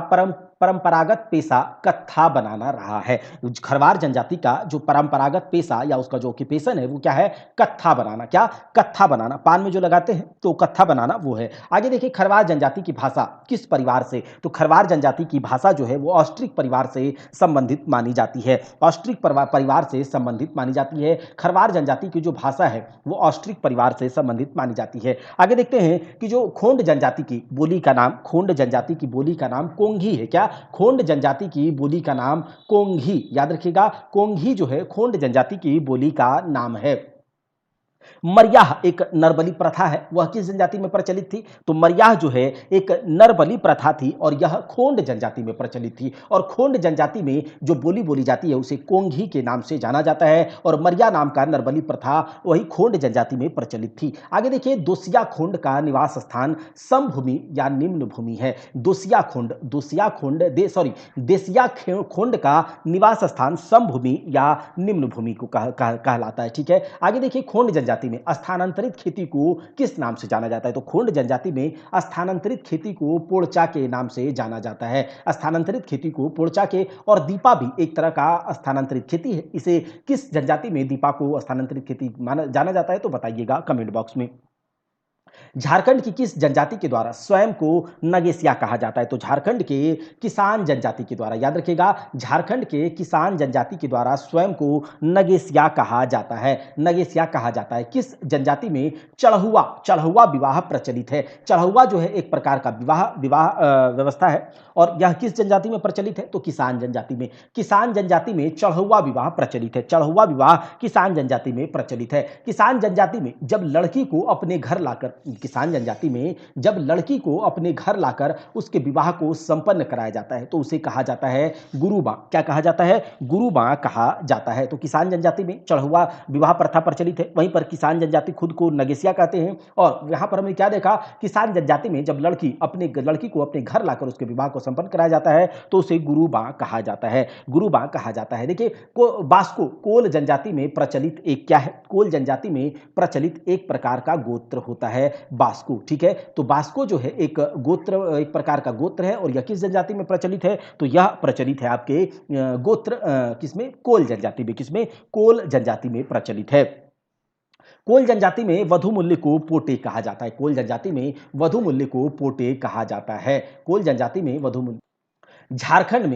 परंपरागत पेशा कत्था बनाना रहा है। खरवार जनजाति का जो परंपरागत पेशा या उसका जो ऑक्यूपेशन है वो क्या है, कत्था बनाना। क्या, कत्था बनाना, पान में जो लगाते हैं तो कत्था बनाना वो है। आगे देखिए खरवार जनजाति की भाषा किस परिवार से, तो खरवार जनजाति की भाषा जो है वो ऑस्ट्रिक परिवार से संबंधित मानी जाती है, ऑस्ट्रिक परिवार से संबंधित मानी जाती है। खरवार जनजाति की जो भाषा है वो ऑस्ट्रिक परिवार से संबंधित मानी जाती है। आगे देखते हैं कि जो खोंड जनजाति की बोली का नाम, खोंड जनजाति की बोली का नाम कोंघी है। क्या, खोंड जनजाति की बोली का नाम कोंघी, याद रखिएगा कोंघी जो है खोंड जनजाति की बोली का नाम है। मरयाह एक नरबली प्रथा है, वह किस जनजाति में प्रचलित थी? तो मरयाह जो है एक नरबली प्रथा थी और यह खोंड जनजाति में प्रचलित थी और खोंड जनजाति में जो बोली बोली जाती है उसे कोंघी के नाम से जाना जाता है और मरया नाम का नरबली प्रथा वही खोंड जनजाति में प्रचलित थी। आगे देखिए दोसिया खोंड का निवास स्थान समभूमि या निम्न भूमि है। देसिया खोंड का निवास स्थान समभूमि या निम्न भूमि को कहलाता है। ठीक है, आगे देखिए खोंड जनजाति में स्थानांतरित खेती को किस नाम से जाना जाता है? तो खोंड जनजाति में स्थानांतरित खेती को पोड़चा के नाम से जाना जाता है। स्थानांतरित खेती को पोड़चा के, और दीपा भी एक तरह का स्थानांतरित खेती है। इसे किस जनजाति में दीपा को स्थानांतरित खेती जाना जाता है? तो बताइएगा कमेंट बॉक्स में। झारखंड की किस जनजाति के द्वारा स्वयं को नगेसिया कहा जाता है? तो झारखंड के किसान जनजाति के द्वारा, याद रखिएगा झारखंड के किसान जनजाति के द्वारा स्वयं को नगेसिया कहा जाता है। नगेसिया कहा जाता है। किस जनजाति में चढ़हुआ विवाह प्रचलित है? चढ़हुआ जो है एक प्रकार का विवाह व्यवस्था है और यह किस जनजाति में प्रचलित है? तो किसान जनजाति में। किसान जनजाति में चढ़हुआ विवाह प्रचलित है। चढ़हुआ विवाह किसान जनजाति में प्रचलित है। किसान जनजाति में जब लड़की को अपने घर लाकर उसके विवाह को संपन्न कराया जाता है तो उसे कहा जाता है गुरुबा। क्या कहा जाता है? गुरुबा कहा जाता है। तो किसान जनजाति में चढ़हुआ विवाह प्रथा प्रचलित है, वहीं पर किसान जनजाति खुद को नगेसिया कहते हैं। और यहां पर हमने क्या देखा? किसान जनजाति में जब लड़की को अपने घर लाकर उसके विवाह को संपन्न कराया जाता है तो उसे गुरुबा कहा जाता है। गुरुबा कहा जाता है। देखिए बास्को कोल जनजाति में प्रचलित एक क्या है? कोल जनजाति में प्रचलित एक प्रकार का गोत्र होता है बास्को। ठीक है, तो बास्को जो है एक प्रकार का गोत्र है और यह किस जनजाति में प्रचलित है? तो यह प्रचलित है आपके गोत्र किसमें? कोल जनजाति में। किसमें? कोल जनजाति में प्रचलित है। कोल जनजाति में वधु मूल्य को पोटे कहा जाता है। कोल जनजाति में वधु मूल्य को पोटे कहा जाता है। कोल जनजाति में वधु मूल्य। झारखंड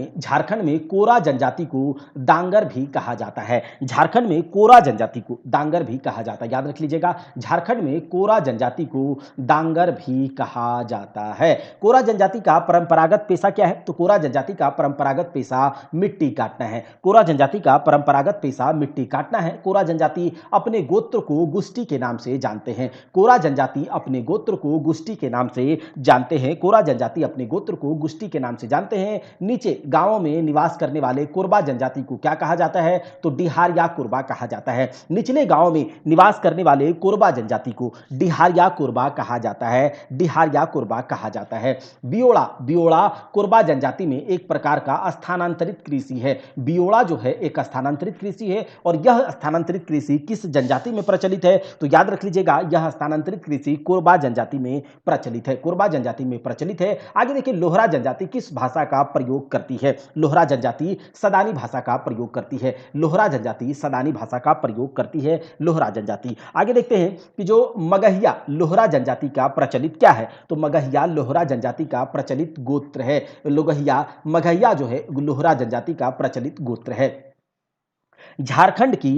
में कोरा जनजाति को डांगर भी कहा जाता है। झारखंड में कोरा जनजाति को डांगर भी कहा जाता है। याद रख लीजिएगा झारखंड में कोरा जनजाति को डांगर भी कहा जाता है। कोरा जनजाति का परंपरागत पेशा क्या है? तो कोरा जनजाति का परंपरागत पेशा मिट्टी काटना है। कोरा जनजाति का परंपरागत पेशा मिट्टी काटना है। कोरा जनजाति अपने गोत्र को गुष्टी के नाम से जानते हैं। कोरा जनजाति अपने गोत्र को गुष्टी के नाम से जानते हैं। कोरा जनजाति अपने गोत्र को गुष्टी के नाम से जानते हैं। नीचे गांवों में निवास करने वाले कोरबा जनजाति को क्या कहा जाता है? तो डिहारिया कोरबा कहा जाता है। निचले गांवों में निवास करने वाले कोरबा जनजाति को डिहारिया कोरबा कहा जाता है। डिहारिया कोरबा कहा जाता है। बियोड़ा कोरबा जनजाति में एक प्रकार का स्थानांतरित कृषि है। बियोड़ा जो है एक स्थानांतरित कृषि है और यह स्थानांतरित कृषि किस जनजाति में प्रचलित है? तो याद रख लीजिएगा यह स्थानांतरित कृषि कोरबा जनजाति में प्रचलित है। कोरबा जनजाति में प्रचलित है। आगे देखिए लोहरा जनजाति किस भाषा का प्रयोग करती है? लोहरा जनजाति सदानी भाषा का प्रयोग करती है। लोहरा जनजाति सदानी भाषा का प्रयोग करती है। लोहरा जनजाति। आगे देखते हैं कि जो मगहिया लोहरा जनजाति का प्रचलित क्या है? तो मगहिया लोहरा जनजाति का प्रचलित गोत्र है। मगहिया जो है लोहरा जनजाति का प्रचलित गोत्र है। झारखंड की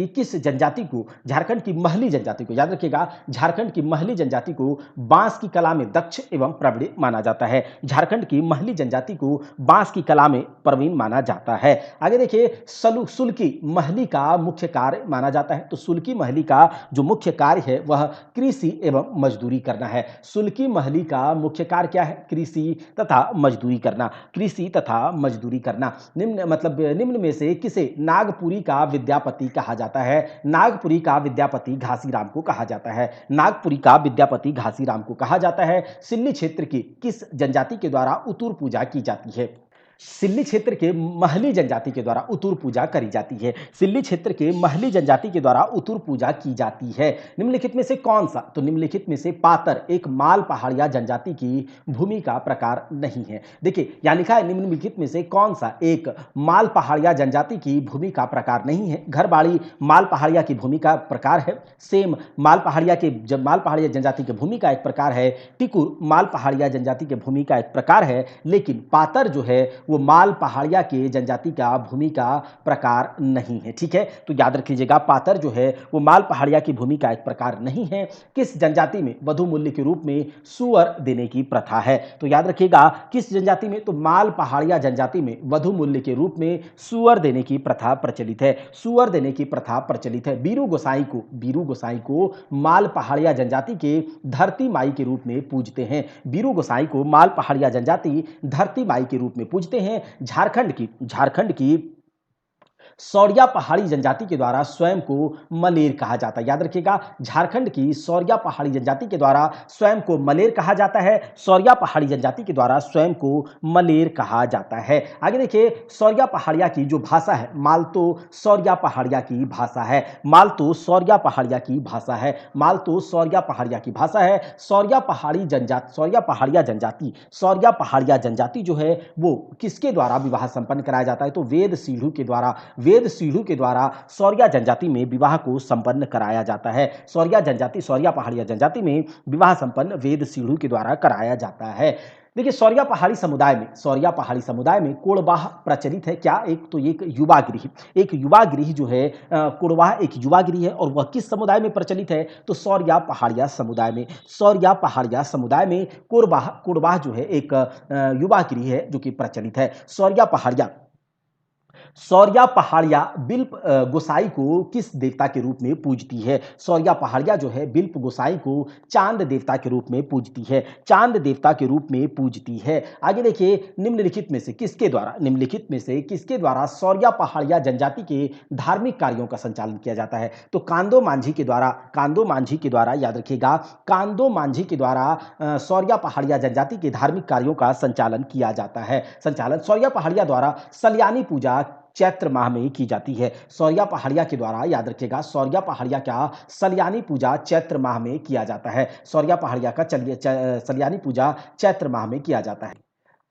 किस जनजाति को? झारखंड की महली जनजाति को, याद रखिएगा झारखंड की महली जनजाति को बांस की कला में दक्ष एवं प्रवीण माना जाता है। झारखंड की महली जनजाति को बांस की कला में प्रवीण माना जाता है। आगे देखिए सुल्की महली का मुख्य कार्य माना जाता है। तो सुल्की महली का जो मुख्य कार्य है वह कृषि एवं मजदूरी करना है। सुल्की महली का मुख्य कार्य क्या है? कृषि तथा मजदूरी करना। कृषि तथा मजदूरी करना। निम्न में से किसे नागपुरी का विद्यापति कहा जाता है? नागपुरी का विद्यापति घासीराम को कहा जाता है। नागपुरी का विद्यापति घासीराम को कहा जाता है। सिल्ली क्षेत्र की किस जनजाति के द्वारा उतुर पूजा की जाती है? सिल्ली क्षेत्र के महली जनजाति के द्वारा उतुर पूजा करी जाती है। सिल्ली क्षेत्र के महली जनजाति के द्वारा उतुर पूजा की जाती है। निम्नलिखित में से कौन सा? तो निम्नलिखित में से पातर एक माल पहाड़िया जनजाति की भूमि का प्रकार नहीं है। देखिए यहां लिखा है निम्नलिखित में से कौन सा एक माल पहाड़िया जनजाति की भूमि का प्रकार नहीं है। घरबाड़ी माल पहाड़िया की भूमि का प्रकार है। सेम माल पहाड़िया जनजाति की भूमि का एक प्रकार है। टिकुर माल पहाड़िया जनजाति की भूमि का एक प्रकार है। लेकिन पातर जो है वो माल पहाड़िया के जनजाति का भूमि का प्रकार नहीं है। ठीक है, तो याद रख लीजिएगा, पातर जो है वो माल पहाड़िया की भूमि का एक प्रकार नहीं है। किस जनजाति में वधु मूल्य के रूप में सुअर देने की प्रथा है? तो याद रखिएगा, किस जनजाति में? तो माल पहाड़िया जनजाति में वधु मूल्य के रूप में सुअर देने की प्रथा प्रचलित है। सुअर देने की प्रथा प्रचलित है। बीरू गोसाई को माल पहाड़िया जनजाति के धरती माई के रूप में पूजते हैं। बीरू गोसाई को माल पहाड़िया जनजाति धरती माई के रूप में पूजते हैं। झारखंड की सौरिया पहाड़ी जनजाति के द्वारा स्वयं को मलेर कहा जाता है। याद रखिएगा, झारखंड की सौरिया पहाड़ी जनजाति के द्वारा स्वयं को मलेर कहा जाता है। सौरिया पहाड़ी जनजाति के द्वारा स्वयं को मलेर कहा जाता है। आगे देखिए, सौरिया पहाड़िया की जो भाषा है, मालतो सौरिया पहाड़िया की भाषा है। मालतो सौरिया पहाड़िया की भाषा है। मालतो सौरिया पहाड़िया की भाषा है। सौरिया पहाड़िया जनजाति जो है वो किसके द्वारा विवाह संपन्न कराया जाता है? तो वेद सीढ़ू के द्वारा सौरिया जनजाति में विवाह को संपन्न कराया जाता है। सौरिया पहाड़िया जनजाति में विवाह संपन्न वेद सीढ़ू के द्वारा कराया जाता है। देखिए, सौरिया पहाड़ी समुदाय में कोड़वाह प्रचलित है। क्या? एक युवा गृह जो है, कोड़वाह एक युवा गृह है, और वह किस समुदाय में प्रचलित है? तो सौरिया पहाड़िया समुदाय में कोड़वाह जो है एक युवा गृह है जो कि प्रचलित है। सौरिया पहाड़िया बिल्प गोसाई को किस देवता के रूप में पूजती है? सौरिया पहाड़िया जो है बिल्प गोसाई को चांद देवता के रूप में पूजती है। आगे देखिए, निम्नलिखित में से किसके द्वारा सौरिया पहाड़िया जनजाति के धार्मिक कार्यों का संचालन किया जाता है? तो कांदो मांझी के द्वारा याद रखिएगा, कांदो मांझी के द्वारा सौरिया पहाड़िया जनजाति के धार्मिक कार्यों का संचालन किया जाता है। सौरिया पहाड़िया द्वारा सलियानी पूजा चैत्र माह में की जाती है। सौरिया पहाड़िया के द्वारा, याद रखिएगा, सौरिया पहाड़िया का सलियानी पूजा चैत्र माह में किया जाता है। सौरिया पहाड़िया का सलियानी पूजा चैत्र माह में किया जाता है।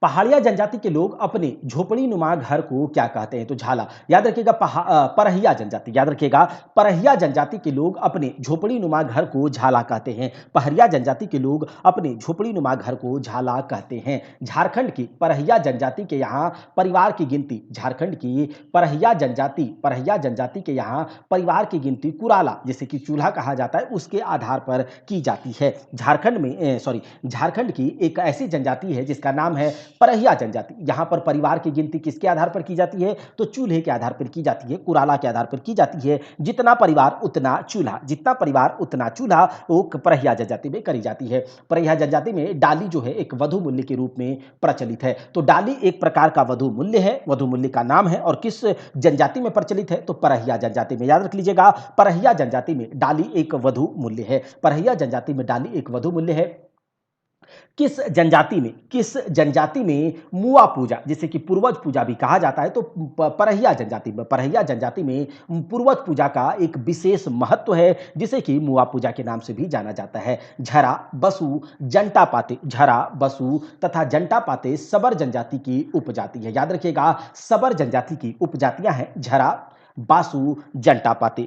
पहाड़िया जनजाति के लोग अपने झोपड़ी नुमा घर को क्या कहते हैं? तो झाला। याद रखिएगा, परहिया जनजाति के लोग अपने झोपड़ी नुमा घर को झाला कहते हैं। पहरिया जनजाति के लोग अपने झोपड़ी नुमा घर को झाला कहते हैं। झारखंड की परहिया जनजाति के यहाँ परिवार की गिनती, परहिया जनजाति के यहाँ परिवार की गिनती कुराला, जिसे कि चूल्हा कहा जाता है, उसके आधार पर की जाती है। झारखंड की एक ऐसी जनजाति है जिसका नाम है परहिया जनजाति। यहां पर परिवार की गिनती किसके आधार पर की जाती है? तो चूल्हे के आधार पर की जाती है, कुराला के आधार पर की जाती है। जितना परिवार उतना चूल्हा वो परहिया जनजाति में करी जाती है। परहिया जनजाति में डाली जो है एक वधु मूल्य के रूप में प्रचलित है। तो डाली एक प्रकार का वधु मूल्य है, वधु मूल्य का नाम है, और किस जनजाति में प्रचलित है? तो परहिया जनजाति में। याद रख लीजिएगा, परहिया जनजाति में डाली एक वधु मूल्य है। किस जनजाति में मुआ पूजा, जिसे कि पूर्वज पूजा भी कहा जाता है, तो परहिया जनजाति में पूर्वज पूजा का एक विशेष महत्व है, जिसे कि मुआ पूजा के नाम से भी जाना जाता है। झरा, बसु तथा जंटा पाते सबर जनजाति की उपजाति है। याद रखिएगा, सबर जनजाति की उपजातियां हैं झरा, बासु, जंटा पाते।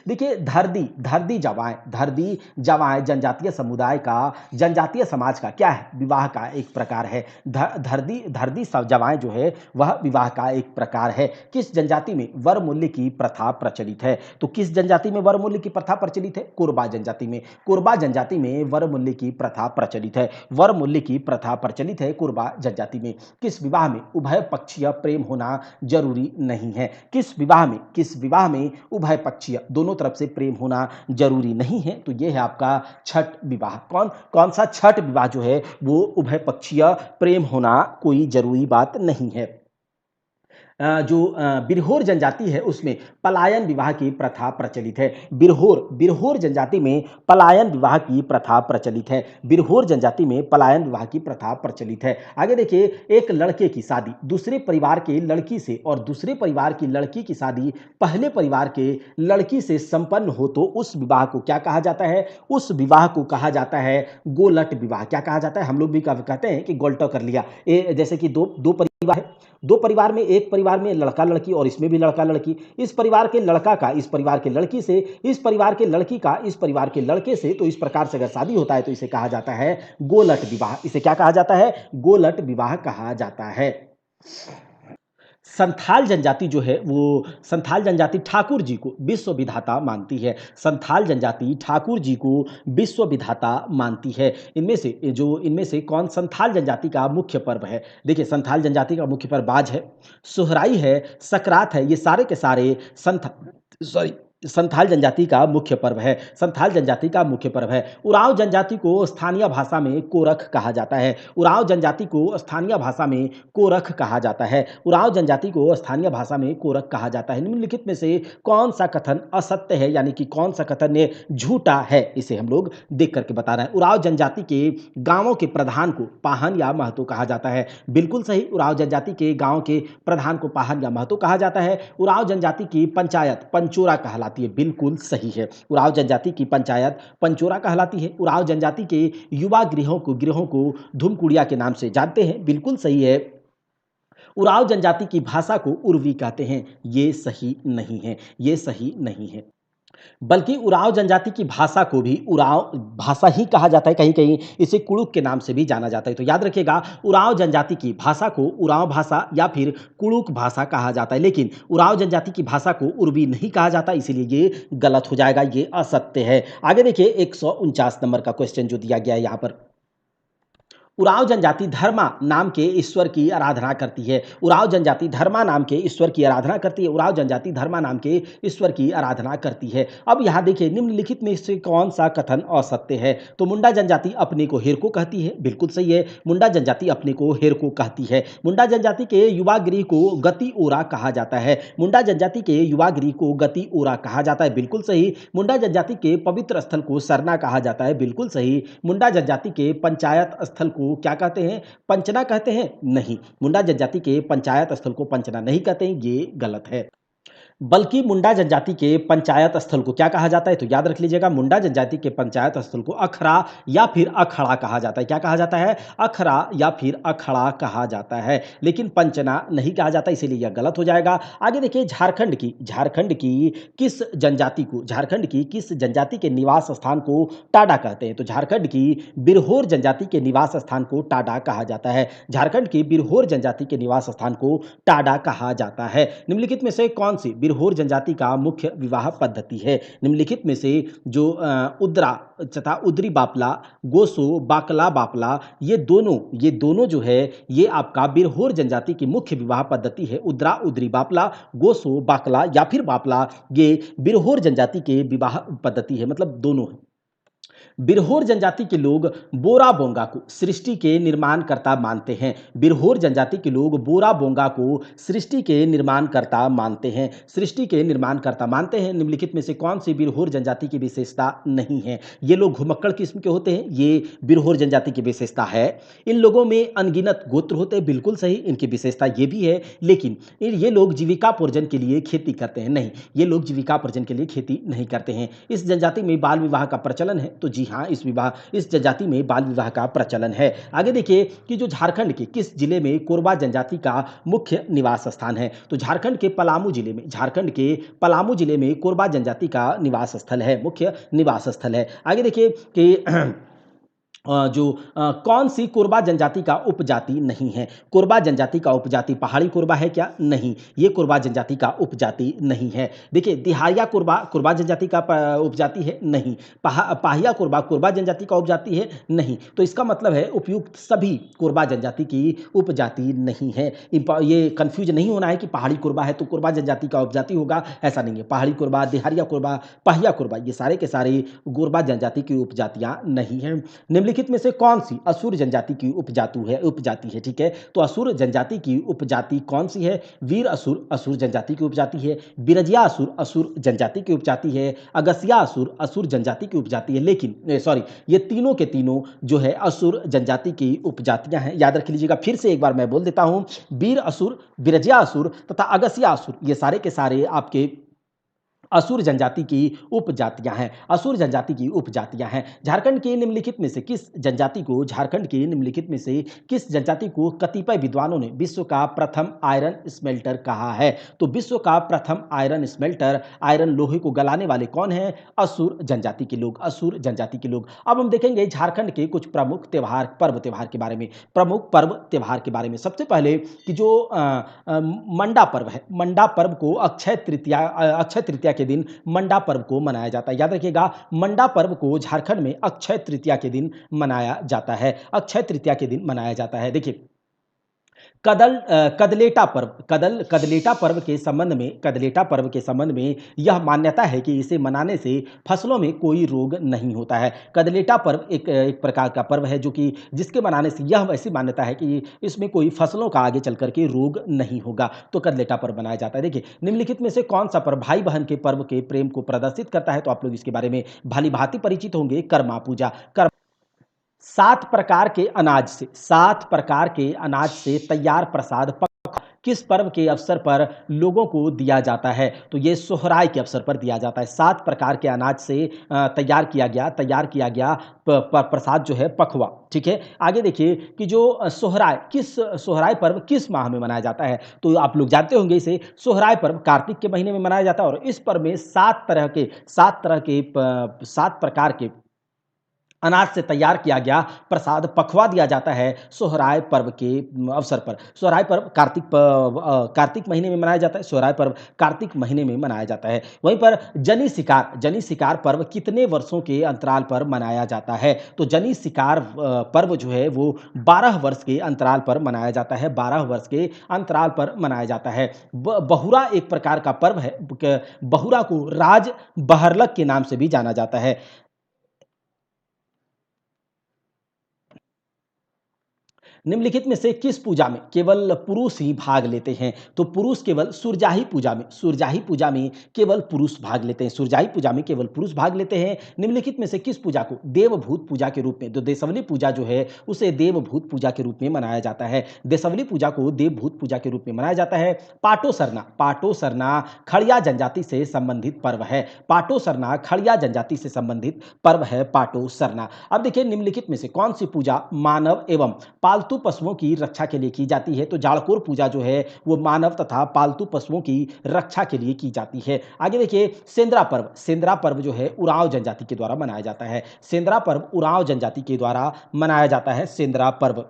देखिए, धरदी जवाएं जनजातीय समाज का क्या है? विवाह का एक प्रकार है। धरदी जवाएं जो है वह विवाह का एक प्रकार है। किस जनजाति में वर मूल्य की प्रथा प्रचलित है? तो किस जनजाति में वर मूल्य की प्रथा प्रचलित है? कोरबा जनजाति में वर मूल्य की प्रथा प्रचलित है। कोरबा जनजाति में। किस विवाह में उभय पक्षीय प्रेम होना जरूरी नहीं है? किस विवाह में उभय पक्षीय, दोनों तरफ से प्रेम होना जरूरी नहीं है? तो यह है आपका छठ विवाह। कौन सा? छठ विवाह जो है वो उभय पक्षीय प्रेम होना कोई जरूरी बात नहीं है। जो बिरहोर जनजाति है उसमें पलायन विवाह की प्रथा प्रचलित है। बिरहोर जनजाति में पलायन विवाह की प्रथा प्रचलित है। आगे देखिए, एक लड़के की शादी दूसरे परिवार के लड़की से और दूसरे परिवार की लड़की की शादी पहले परिवार के लड़की से संपन्न हो तो उस विवाह को क्या कहा जाता है? उस विवाह को कहा जाता है गोलट विवाह। क्या कहा जाता है? हम लोग भी कहते हैं कि गोल्टो कर लिया। जैसे कि दो परिवार है, दो परिवार में, एक परिवार में लड़का लड़की और इसमें भी लड़का लड़की, इस परिवार के लड़का का इस परिवार के लड़की से, इस परिवार के लड़की का इस परिवार के लड़के से, तो इस प्रकार से अगर शादी होता है तो इसे कहा जाता है गोलट विवाह। इसे क्या कहा जाता है? गोलट विवाह कहा जाता है। संथाल जनजाति जो है वो, संथाल जनजाति ठाकुर जी को विश्व विधाता मानती है। संथाल जनजाति ठाकुर जी को विश्व विधाता मानती है। इनमें से कौन संथाल जनजाति का मुख्य पर्व है? देखिए, संथाल जनजाति का मुख्य पर्व बाज है, सोहराई है, सकरात है, ये सारे के सारे संथाल जनजाति का मुख्य पर्व है। संथाल जनजाति का मुख्य पर्व है। उरांव जनजाति को स्थानीय भाषा में कोरख कहा जाता है। उरांव जनजाति को स्थानीय भाषा में कोरख कहा जाता है। उरांव जनजाति को स्थानीय भाषा में कोरख कहा जाता है। निम्नलिखित में से कौन सा कथन असत्य है, यानी कि कौन सा कथन झूठा है, इसे हम लोग देख करके बता रहे हैं। उरांव जनजाति के गांवों के प्रधान को पाहन या महतो कहा जाता है। बिल्कुल सही, उरांव जनजाति के गांव के प्रधान को पाहन या महतो कहा जाता है। उरांव जनजाति की पंचायत पंचोरा कहलाती है। बिल्कुल सही है, उरांव जनजाति की पंचायत पंचोरा कहलाती है। उरांव जनजाति के युवा गृहों को धूमकुड़िया के नाम से जानते हैं। बिल्कुल सही है। उरांव जनजाति की भाषा को उर्वी कहते हैं। ये सही नहीं है, ये सही नहीं है, बल्कि उरांव जनजाति की भाषा को भी उरांव भाषा ही कहा जाता है। कहीं कहीं इसे कुड़ुक के नाम से भी जाना जाता है। तो याद रखिएगा, उरांव जनजाति की भाषा को उरांव भाषा या फिर कुड़ुक भाषा कहा जाता है, लेकिन उरांव जनजाति की भाषा को उर्वी नहीं कहा जाता, इसीलिए ये गलत हो जाएगा, ये असत्य है। आगे देखिए, 149 नंबर का क्वेश्चन जो दिया गया है यहाँ पर, उरांव जनजाति धर्मा नाम के ईश्वर की आराधना करती है। उरांव जनजाति धर्मा नाम के ईश्वर की आराधना करती है। उरांव जनजाति धर्मा नाम के ईश्वर की आराधना करती है। अब यहाँ देखिए, निम्नलिखित में से कौन सा कथन असत्य है? तो मुंडा जनजाति अपने को हेरको कहती है। बिल्कुल सही है, मुंडा जनजाति अपने को हेरको कहती है। मुंडा जनजाति के युवा गृह को गति ओरा कहा जाता है। मुंडा जनजाति के युवा गृह को गति ओरा कहा जाता है। बिल्कुल सही। मुंडा जनजाति के पवित्र स्थल को सरना कहा जाता है। बिल्कुल सही। मुंडा जनजाति के पंचायत स्थल को क्या कहते हैं? पंचना कहते हैं? नहीं, मुंडा जनजाति के पंचायत स्थल को पंचना नहीं कहते हैं, ये गलत है। बल्कि मुंडा जनजाति के पंचायत स्थल को क्या कहा जाता है? तो याद रख लीजिएगा, मुंडा जनजाति के पंचायत स्थल को अखरा या फिर अखड़ा कहा जाता है। क्या कहा जाता है? अखरा या फिर अखड़ा कहा जाता है, लेकिन पंचना नहीं कहा जाता, इसीलिए यह गलत हो जाएगा। आगे देखिए, झारखंड की किस जनजाति के निवास स्थान को टाडा कहते हैं? तो झारखंड की बिरहोर जनजाति के निवास स्थान को टाडा कहा जाता है। झारखंड की बिरहोर जनजाति के निवास स्थान को टाडा कहा जाता है। निम्नलिखित में से कौन सी बिरहोर जनजाति का मुख्य विवाह पद्धति है? निम्नलिखित में से जो उद्रा तथा उद्री बापला, गोसो बाकला बापला, ये दोनों जो है ये आपका बिरहोर जनजाति की मुख्य विवाह पद्धति है। उद्रा, उद्री बापला, गोसो बाकला या फिर बापला, ये बिरहोर जनजाति के विवाह पद्धति है, मतलब दोनों है। बिरहोर जनजाति के लोग बोरा बोंगा को सृष्टि के निर्माणकर्ता मानते हैं। बिरहोर जनजाति के लोग बोरा बोंगा को सृष्टि के निर्माणकर्ता मानते हैं। सृष्टि के निर्माणकर्ता मानते हैं। निम्नलिखित में से कौन सी बिरहोर जनजाति की विशेषता नहीं है? ये लोग घुमक्कड़ किस्म के होते हैं, ये बिरहोर जनजाति की विशेषता है। इन लोगों में अनगिनत गोत्र होते हैं। बिल्कुल सही, इनकी विशेषता ये भी है, लेकिन ये लोग जीविकापार्जन के लिए खेती करते हैं। नहीं, ये लोग जीविकापार्जन के लिए खेती नहीं करते हैं। इस जनजाति में बाल विवाह का प्रचलन है। तो जी हाँ, इस जनजाति में बाल विवाह का प्रचलन है। आगे देखिए कि जो झारखंड के किस जिले में कोरबा जनजाति का मुख्य निवास स्थान है? तो झारखंड के पलामू जिले में कोरबा जनजाति का निवास स्थल है, मुख्य निवास स्थल है। आगे देखिए कि कौन सी कोरबा जनजाति का उपजाति नहीं है? कोरबा जनजाति का उपजाति पहाड़ी कोरबा है क्या? नहीं, ये कोरबा जनजाति का उपजाति नहीं है। देखिए, दिहारिया कोरबा जनजाति का उपजाति है? नहीं। पाहिया कोरबा जनजाति का उपजाति है? नहीं। तो इसका मतलब है उपयुक्त सभी कोरबा जनजाति की उपजाति नहीं है। ये कंफ्यूज नहीं होना है कि पहाड़ी कोरबा है तो कोरबा जनजाति का उपजाति होगा, ऐसा नहीं है। पहाड़ी कोरबा, दिहारिया कोरबा, पाहिया कोरबा, ये सारे के सारे कोरबा जनजाति की उपजातियां नहीं है। निम्नलिखित में से कौन सी असुर जनजाति की उपजाति है? ठीक है, तो असुर जनजाति की उपजाति कौन सी है? वीर असुर जनजाति की उपजाति है। बिरजिया असुर जनजाति की उपजाति है। अगसिया असुर जनजाति की उपजाति है। लेकिन ये तीनों के तीनों जो है असुर जनजाति की उपजातियां हैं। याद रख लीजिएगा, फिर से एक बार मैं बोल देता हूं, वीर असुर, बिरजिया असुर तथा अगसिया असुर, ये सारे के सारे आपके असुर जनजाति की उपजातियां हैं। असुर जनजाति की उपजातियां हैं। झारखंड के निम्नलिखित में से किस जनजाति को झारखंड के निम्नलिखित में से किस जनजाति को कतिपय विद्वानों ने विश्व का प्रथम आयरन स्मेल्टर कहा है? तो विश्व का प्रथम आयरन स्मेल्टर, आयरन लोहे को गलाने वाले कौन हैं? असुर जनजाति के लोग, असुर जनजाति के लोग। अब हम देखेंगे झारखंड के कुछ प्रमुख त्योहार, पर्व त्योहार के बारे में, प्रमुख पर्व त्योहार के बारे में। सबसे पहले कि जो मंडा पर्व है, मंडा पर्व को अक्षय तृतीया के दिन मंडा पर्व को मनाया जाता है। याद रखिएगा, मंडा पर्व को झारखंड में अक्षय तृतीया के दिन मनाया जाता है, अक्षय तृतीया के दिन मनाया जाता है। देखिए, कदलेटा पर्व, कदलेटा पर्व के संबंध में, कदलेटा पर्व के संबंध में यह मान्यता है कि इसे मनाने से फसलों में कोई रोग नहीं होता है। कदलेटा पर्व एक प्रकार का पर्व है जो कि जिसके मनाने से यह ऐसी मान्यता है कि इसमें कोई फसलों का आगे चल करके रोग नहीं होगा, तो कदलेटा पर्व मनाया जाता है। देखिए, निम्नलिखित में से कौन सा पर्व भाई बहन के पर्व के प्रेम को प्रदर्शित करता है? तो आप लोग इसके बारे में भली भांति परिचित होंगे, कर्मा पूजा। 7 प्रकार के अनाज से, 7 प्रकार के अनाज से तैयार प्रसाद किस पर्व के अवसर पर लोगों को दिया जाता है? तो ये सोहराय के अवसर पर दिया जाता है। 7 प्रकार के अनाज से तैयार किया गया प्रसाद जो है पखवा। ठीक है, आगे देखिए कि जो सोहराय पर्व किस माह में मनाया जाता है? तो आप लोग जानते होंगे इसे, सोहराय पर्व कार्तिक के महीने में मनाया जाता है और इस पर्व में 7 प्रकार के अनाज से तैयार किया गया प्रसाद पखवा दिया जाता है सोहराय पर्व के अवसर पर। सोहराय पर्व कार्तिक महीने में मनाया जाता है, सोहराय पर्व कार्तिक महीने में मनाया जाता है। वहीं पर जनी शिकार पर्व कितने वर्षों के अंतराल पर मनाया जाता है? तो जनी शिकार पर्व जो है वो 12 वर्ष के अंतराल पर मनाया जाता है, 12 वर्ष के अंतराल पर मनाया जाता है। बहुरा एक प्रकार का पर्व है, बहुरा को राज बहरलक के नाम से भी जाना जाता है। निम्नलिखित में से किस पूजा में केवल पुरुष ही भाग लेते हैं? तो पुरुष केवल सुरजाही पूजा में केवल पुरुष भाग लेते हैं, सुरजाही पूजा में केवल पुरुष भाग लेते हैं। निम्नलिखित में से किस पूजा को देवभूत पूजा के रूप में, तो देशवली पूजा जो है उसे देवभूत पूजा के रूप में मनाया जाता है, देशवली पूजा को देवभूत पूजा के रूप में मनाया जाता है। पाटो सरना खड़िया जनजाति से संबंधित पर्व है, पाटो सरना खड़िया जनजाति से संबंधित पर्व है पाटो सरना। अब देखिए, निम्नलिखित में से कौन सी पूजा मानव एवं पालतू पशुओं की रक्षा के लिए की जाती है? तो जाड़कोर पूजा जो है वो मानव तथा पालतू पशुओं की रक्षा के लिए की जाती है। आगे देखिए, सेंद्रा पर्व जो है उरांव जनजाति के द्वारा मनाया जाता है, सेंद्रा पर्व उरांव जनजाति के द्वारा मनाया जाता है सेंद्रा पर्व।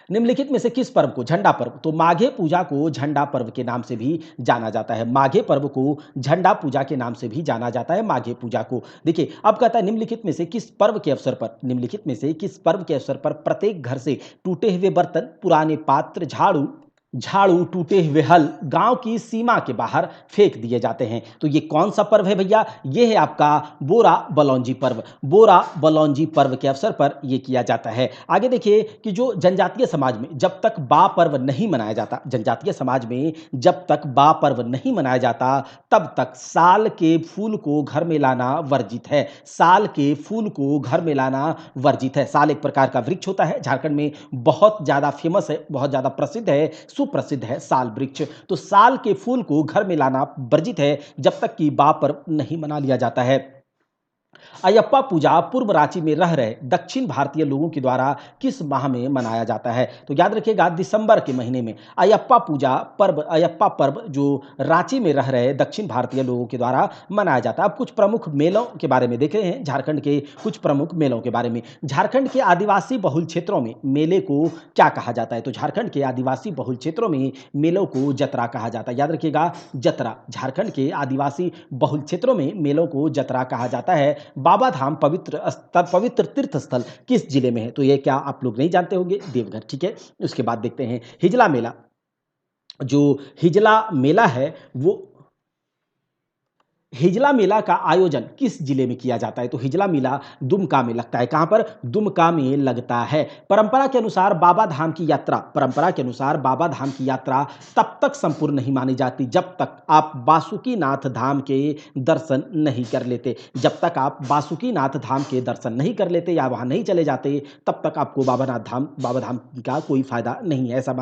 निम्नलिखित में से किस पर्व को, झंडा पर्व, तो माघे पूजा को झंडा पर्व के नाम से भी जाना जाता है, माघे पर्व को झंडा पूजा के नाम से भी जाना जाता है, माघे पूजा को। देखिए, अब कहता है निम्नलिखित में से किस पर्व के अवसर पर, निम्नलिखित में से किस पर्व के अवसर पर प्रत्येक घर से टूटे हुए बर्तन, पुराने पात्र, झाड़ू, टूटे हुए हल गांव की सीमा के बाहर फेंक दिए जाते हैं? तो ये कौन सा पर्व है भैया? ये है आपका बोरा बलौंजी पर्व, बोरा बलौंजी पर्व के अवसर पर यह किया जाता है। आगे देखिए कि जो जनजातीय समाज में जब तक बा पर्व नहीं मनाया जाता, जनजातीय समाज में जब तक बा पर्व नहीं मनाया जाता तब तक साल के फूल को घर में लाना वर्जित है, साल के फूल को घर में लाना वर्जित है। साल एक प्रकार का वृक्ष होता है, झारखंड में बहुत ज्यादा फेमस है, बहुत ज्यादा प्रसिद्ध है, सुप्रसिद्ध है साल वृक्ष। तो साल के फूल को घर में लाना वर्जित है जब तक कि बा पर्व नहीं मना लिया जाता है। अयप्पा पूजा पूर्व रांची में रह रहे दक्षिण भारतीय लोगों के द्वारा किस माह में मनाया जाता है? तो याद रखिएगा, दिसंबर के महीने में अयप्पा पर्व जो रांची में रह रहे दक्षिण भारतीय लोगों के द्वारा मनाया जाता है। अब कुछ प्रमुख मेलों के बारे में देख रहे हैं, झारखंड के कुछ प्रमुख मेलों के बारे में। झारखंड के आदिवासी बहुल क्षेत्रों में मेले को क्या कहा जाता है? तो झारखंड के आदिवासी बहुल क्षेत्रों में मेलों को जतरा कहा जाता है। याद रखिएगा, जतरा, झारखंड के आदिवासी बहुल क्षेत्रों में मेलों को जतरा कहा जाता है। बाबा धाम पवित्र तीर्थ स्थल किस जिले में है? तो ये क्या आप लोग नहीं जानते होंगे? देवघर। ठीक है, उसके बाद देखते हैं हिजला मेला। जो हिजला मेला है वो हिजला मेला का आयोजन किस जिले में किया जाता है? तो हिजला मेला दुमका में लगता है। कहाँ पर? दुमका में लगता है। परंपरा के अनुसार बाबा धाम की यात्रा, परंपरा के अनुसार बाबा धाम की यात्रा तब तक संपूर्ण नहीं मानी जाती जब तक आप बासुकीनाथ धाम के दर्शन नहीं कर लेते। जब तक आप बासुकीनाथ धाम के दर्शन नहीं कर लेते या वहाँ नहीं चले जाते, तब तक आपको बाबा धाम का कोई फायदा नहीं है, ऐसा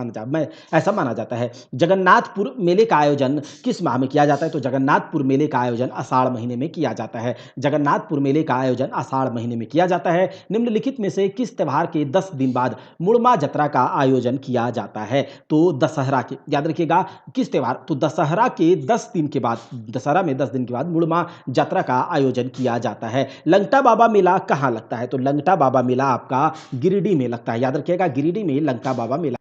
माना जाता है। जगन्नाथपुर मेले का आयोजन किस माह में किया जाता है? तो जगन्नाथपुर मेले का आयोजन आषाढ़ महीने में किया जाता है। जगन्नाथपुर मेले का आयोजन आषाढ़ महीने में किया जाता है। निम्नलिखित में से किस त्योहार के 10 दिन बाद मुड़मा जत्रा का आयोजन किया जाता है? तो दशहरा के, याद रखिएगा किस त्योहार, तो दशहरा के 10 दिन के बाद, दशहरा में 10 दिन के बाद मुड़मा जत्रा का आयोजन किया जाता है। लंगटा बाबा मेला कहाँ लगता है? तो लंगटा बाबा मेला आपका गिरिडीह में लगता है। याद रखिएगा गिरिडीह में लंगटा बाबा मेला।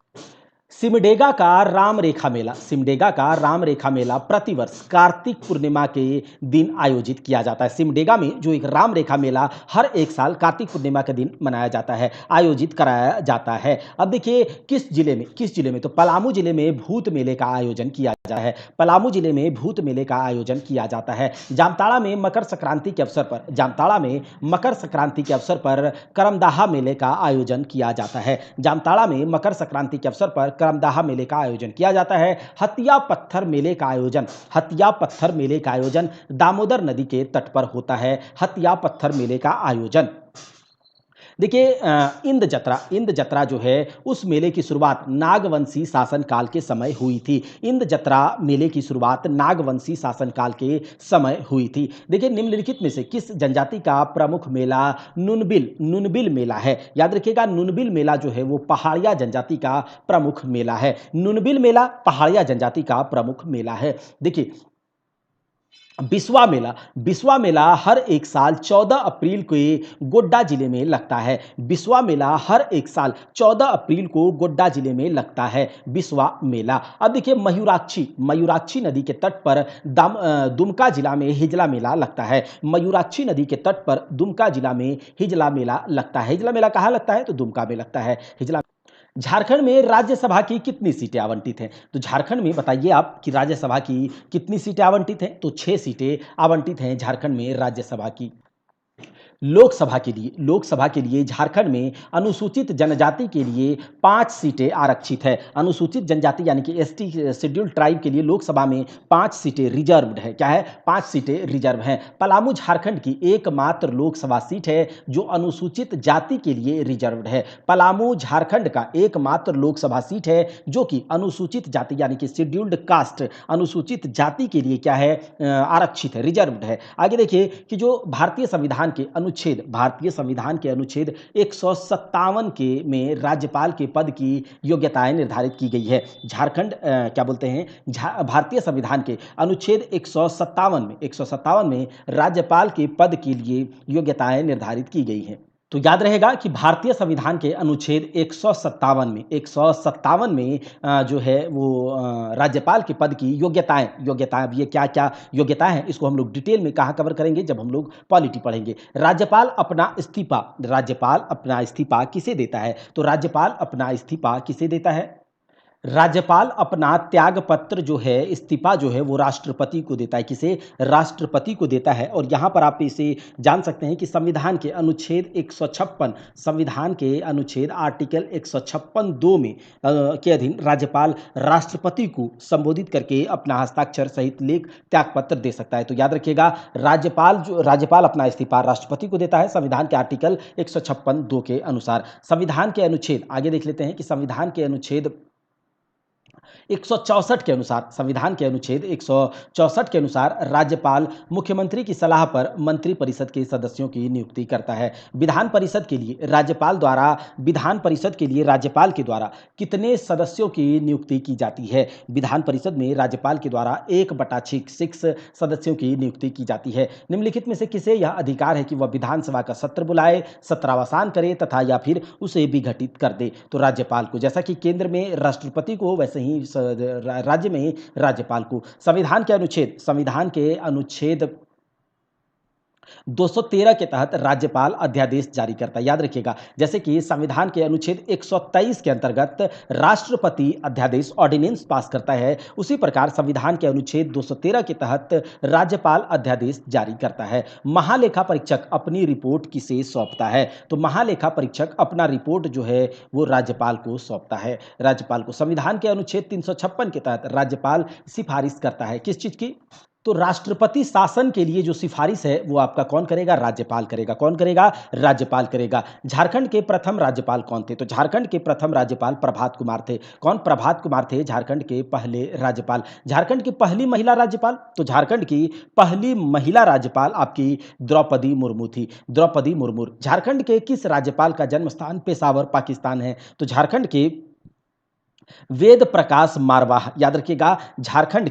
सिमडेगा का राम रेखा मेला, सिमडेगा का राम रेखा मेला प्रतिवर्ष कार्तिक पूर्णिमा के दिन आयोजित किया जाता है। सिमडेगा में जो एक राम रेखा मेला हर एक साल कार्तिक पूर्णिमा के दिन मनाया जाता है, आयोजित कराया जाता है। अब देखिए किस जिले में, तो पलामू जिले में भूत मेले का आयोजन किया जाता है। पलामू जिले में भूत मेले का आयोजन किया जाता है। जामताड़ा में मकर संक्रांति के अवसर पर, जामताड़ा में मकर संक्रांति के अवसर पर करमदाहा मेले का आयोजन किया जाता है। जामताड़ा में मकर संक्रांति के अवसर पर करमदाहा मेले का आयोजन किया जाता है। हथिया पत्थर मेले का आयोजन, हथिया पत्थर मेले का आयोजन दामोदर नदी के तट पर होता है। हथिया पत्थर मेले का आयोजन। देखिए इंद जत्रा जो है उस मेले की शुरुआत नागवंशी शासनकाल के समय हुई थी। इंद जत्रा मेले की शुरुआत नागवंशी शासनकाल के समय हुई थी। देखिए निम्नलिखित में से किस जनजाति का प्रमुख मेला नुनबिल मेला है? याद रखिएगा नुनबिल मेला जो है वो पहाड़िया जनजाति का प्रमुख मेला है। नुनबिल मेला पहाड़िया जनजाति का प्रमुख मेला है। देखिए बिस्वा मेला हर एक साल 14 अप्रैल को गोड्डा जिले में लगता है। बिस्वा मेला हर एक साल 14 अप्रैल को गोड्डा जिले में लगता है, बिस्वा मेला। अब देखिए मयूराक्षी नदी के तट पर दुमका जिला में हिजला मेला लगता है। मयूराक्षी नदी के तट पर दुमका जिला में हिजला मेला लगता है। हिजला मेला कहाँ लगता है? तो दुमका में लगता है हिजला। झारखंड में राज्यसभा की कितनी सीटें आवंटित हैं? तो झारखंड में बताइए आप कि राज्यसभा की कितनी सीटें आवंटित हैं? तो 6 सीटें आवंटित हैं झारखंड में राज्यसभा की। लोकसभा के लिए झारखंड में अनुसूचित जनजाति के लिए 5 सीटें आरक्षित है। अनुसूचित जनजाति यानी कि एसटी शेड्यूल्ड ट्राइब के लिए लोकसभा में 5 सीटें रिजर्व्ड है। क्या है? 5 सीटें रिजर्व हैं। पलामू झारखंड की एकमात्र लोकसभा सीट है जो अनुसूचित जाति के लिए रिजर्व्ड है। पलामू झारखंड का एकमात्र लोकसभा सीट है जो कि अनुसूचित जाति यानी कि शेड्यूल्ड कास्ट, अनुसूचित जाति के लिए क्या है? आरक्षित है, रिजर्व्ड है। आगे देखिए कि जो भारतीय संविधान के अनुच्छेद 157 के में राज्यपाल के पद की योग्यताएं निर्धारित की गई है। झारखंड क्या बोलते हैं, भारतीय संविधान के अनुच्छेद 157 में राज्यपाल के पद के लिए योग्यताएं निर्धारित की गई हैं। तो याद रहेगा कि भारतीय संविधान के अनुच्छेद 157 में जो है वो राज्यपाल के पद की योग्यताएं, अब ये क्या क्या योग्यताएं हैं इसको हम लोग डिटेल में कहाँ कवर करेंगे? जब हम लोग पॉलिटी पढ़ेंगे। राज्यपाल अपना इस्तीफा किसे देता है? तो राज्यपाल अपना इस्तीफा किसे देता है? राज्यपाल अपना त्याग पत्र जो है, इस्तीफा जो है वो राष्ट्रपति को देता है। किसे? राष्ट्रपति को देता है। और यहाँ पर आप इसे जान सकते हैं कि संविधान के अनुच्छेद 156, संविधान के अनुच्छेद आर्टिकल 156(2) में के अधीन राज्यपाल राष्ट्रपति को संबोधित करके अपना हस्ताक्षर सहित लेख त्याग पत्र दे सकता है। तो याद रखिएगा राज्यपाल अपना इस्तीफा राष्ट्रपति को देता है संविधान के आर्टिकल 156(2) के अनुसार। संविधान के अनुच्छेद आगे देख लेते हैं कि संविधान के अनुच्छेद 164 के अनुसार, संविधान के अनुच्छेद 164 के अनुसार राज्यपाल मुख्यमंत्री की सलाह पर मंत्री परिषद के सदस्यों की नियुक्ति करता है। विधान परिषद के लिए राज्यपाल के द्वारा कितने सदस्यों की नियुक्ति की जाती है? विधान परिषद में राज्यपाल के द्वारा 1/6 सदस्यों की नियुक्ति की जाती है। निम्नलिखित में से किसे यह अधिकार है कि वह विधानसभा का सत्र बुलाए, सत्रावसान करे तथा या फिर उसे विघटित कर दे? तो राज्यपाल को, जैसा कि केंद्र में राष्ट्रपति को वैसे ही राज्य में राज्यपाल को। संविधान के अनुच्छेद 213 के तहत राज्यपाल अध्यादेश जारी करता है। याद रखिएगा, जैसे कि संविधान के अनुच्छेद 123 के अंतर्गत राष्ट्रपति अध्यादेश ऑर्डिनेंस पास करता है, उसी प्रकार संविधान के अनुच्छेद 213 के तहत राज्यपाल अध्यादेश जारी करता है। महालेखा परीक्षक अपनी रिपोर्ट किसे सौंपता है? तो महालेखा परीक्षक अपना रिपोर्ट जो है वो राज्यपाल को सौंपता है। राज्यपाल को संविधान के अनुच्छेद 356 के तहत राज्यपाल सिफारिश करता है किस चीज की? तो राष्ट्रपति शासन के लिए जो सिफारिश है वो आपका कौन करेगा? राज्यपाल करेगा। कौन करेगा? राज्यपाल करेगा। झारखंड के प्रथम राज्यपाल कौन थे? तो झारखंड के प्रथम राज्यपाल प्रभात कुमार थे। कौन? प्रभात कुमार थे झारखंड के पहले राज्यपाल। झारखंड की पहली महिला राज्यपाल, तो झारखंड की पहली महिला राज्यपाल आपकी द्रौपदी मुर्मू थी। द्रौपदी मुर्मू। झारखंड के किस राज्यपाल का जन्म स्थान पेशावर पाकिस्तान है? तो झारखंड के वेद प्रकाश मारवाह, याद रखिएगा, झारखंड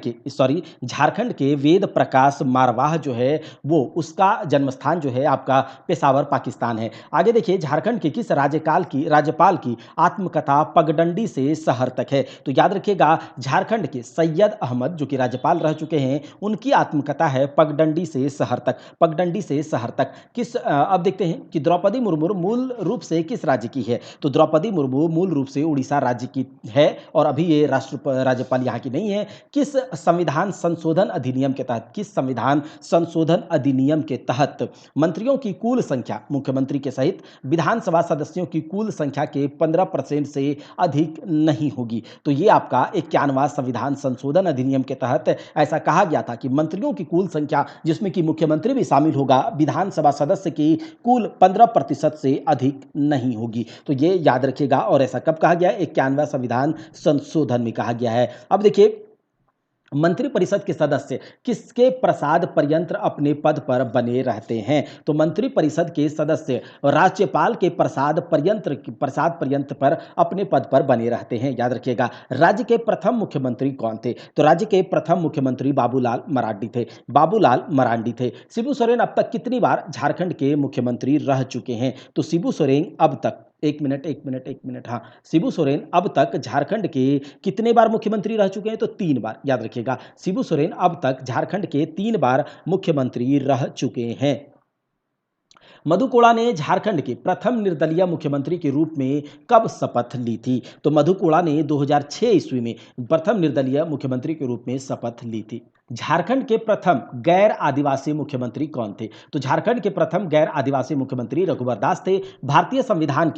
के वेद प्रकाश मारवाह जो है वो उसका जन्मस्थान जो है आपका पेशावर पाकिस्तान है। आगे देखिए, झारखंड के किस राज्यपाल की आत्मकथा पगडंडी से शहर तक है? तो याद रखिएगा, झारखंड के सैयद अहमद जो कि राज्यपाल रह चुके हैं, उनकी आत्मकथा है पगडंडी से शहर तक। पगडंडी से शहर तक अब देखते हैं कि द्रौपदी मुर्मू मूल रूप से किस राज्य की है? तो द्रौपदी मुर्मू मूल रूप से उड़ीसा राज्य की है और अभी ये राज्यपाल यहाँ की नहीं है। किस संविधान संशोधन अधिनियम के तहत मंत्रियों की कुल संख्या मुख्यमंत्री के सहित विधानसभा सदस्यों की कुल संख्या के 15% से अधिक नहीं होगी? तो ये आपका 51वां संविधान संशोधन अधिनियम के तहत ऐसा कहा गया था कि मंत्रियों की कुल संख्या, जिसमें कि मुख्यमंत्री भी शामिल होगा, विधानसभा सदस्य की कुल 15% से अधिक नहीं होगी। तो ये याद रखिएगा। और ऐसा कब कहा गया? 51वां संविधान संशोधन में कहा गया है। अब देखिए, मंत्रिपरिषद के सदस्य किसके प्रसाद पर्यंत अपने पद पर बने रहते हैं? तो मंत्रिपरिषद के सदस्य राज्यपाल के प्रसाद पर्यंत पर अपने पद पर बने रहते हैं। याद रखिएगा। राज्य के प्रथम मुख्यमंत्री कौन थे? तो राज्य के प्रथम मुख्यमंत्री बाबूलाल मरांडी थे। शिबू सोरेन अब तक कितनी बार झारखंड के मुख्यमंत्री रह चुके हैं? तो शिबू सोरेन अब तक एक मिनट हाँ, शिबू सोरेन अब तक झारखंड के कितने बार मुख्यमंत्री रह चुके हैं? तो 3 बार। याद रखिएगा, शिबू सोरेन अब तक झारखंड के 3 बार मुख्यमंत्री रह चुके हैं। मधु कोड़ा ने झारखंड के प्रथम निर्दलीय मुख्यमंत्री के रूप में कब शपथ ली थी? तो मधु कोड़ा ने 2006 ईस्वी में प्रथम निर्दलीय मुख्यमंत्री के रूप में शपथ ली थी। झारखंड के प्रथम गैर आदिवासी मुख्यमंत्री कौन थे? तो झारखंड के प्रथम गैर आदिवासी मुख्यमंत्री रघुवर दास थे। भारतीय संविधान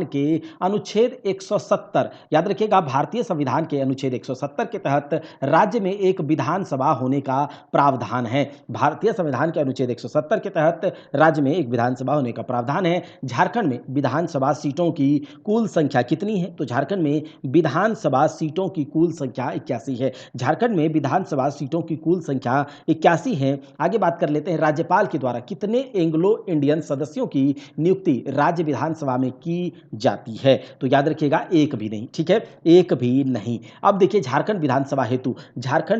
के अनुच्छेद 170, याद रखिएगा, भारतीय संविधान के अनुच्छेद 170 के तहत राज्य में एक विधानसभा होने का प्रावधान है। भारतीय संविधान के अनुच्छेद 170 के तहत राज्य में एक विधानसभा होने का प्रावधान है। झारखंड में विधानसभा सीटों की कुल संख्या कितनी है? तो झारखंड में विधानसभा सीटों की कुल संख्या 81 है। झारखंड में विधानसभा सीटों की कुल संख्या 81 है। आगे बात कर लेते हैं, राज्यपाल के द्वारा कितने एंग्लो इंडियन सदस्यों की नियुक्ति राज्य विधानसभा में की जाती है? तो याद रखिएगा, एक भी नहीं। ठीक है, एक भी नहीं। अब देखिए, झारखंड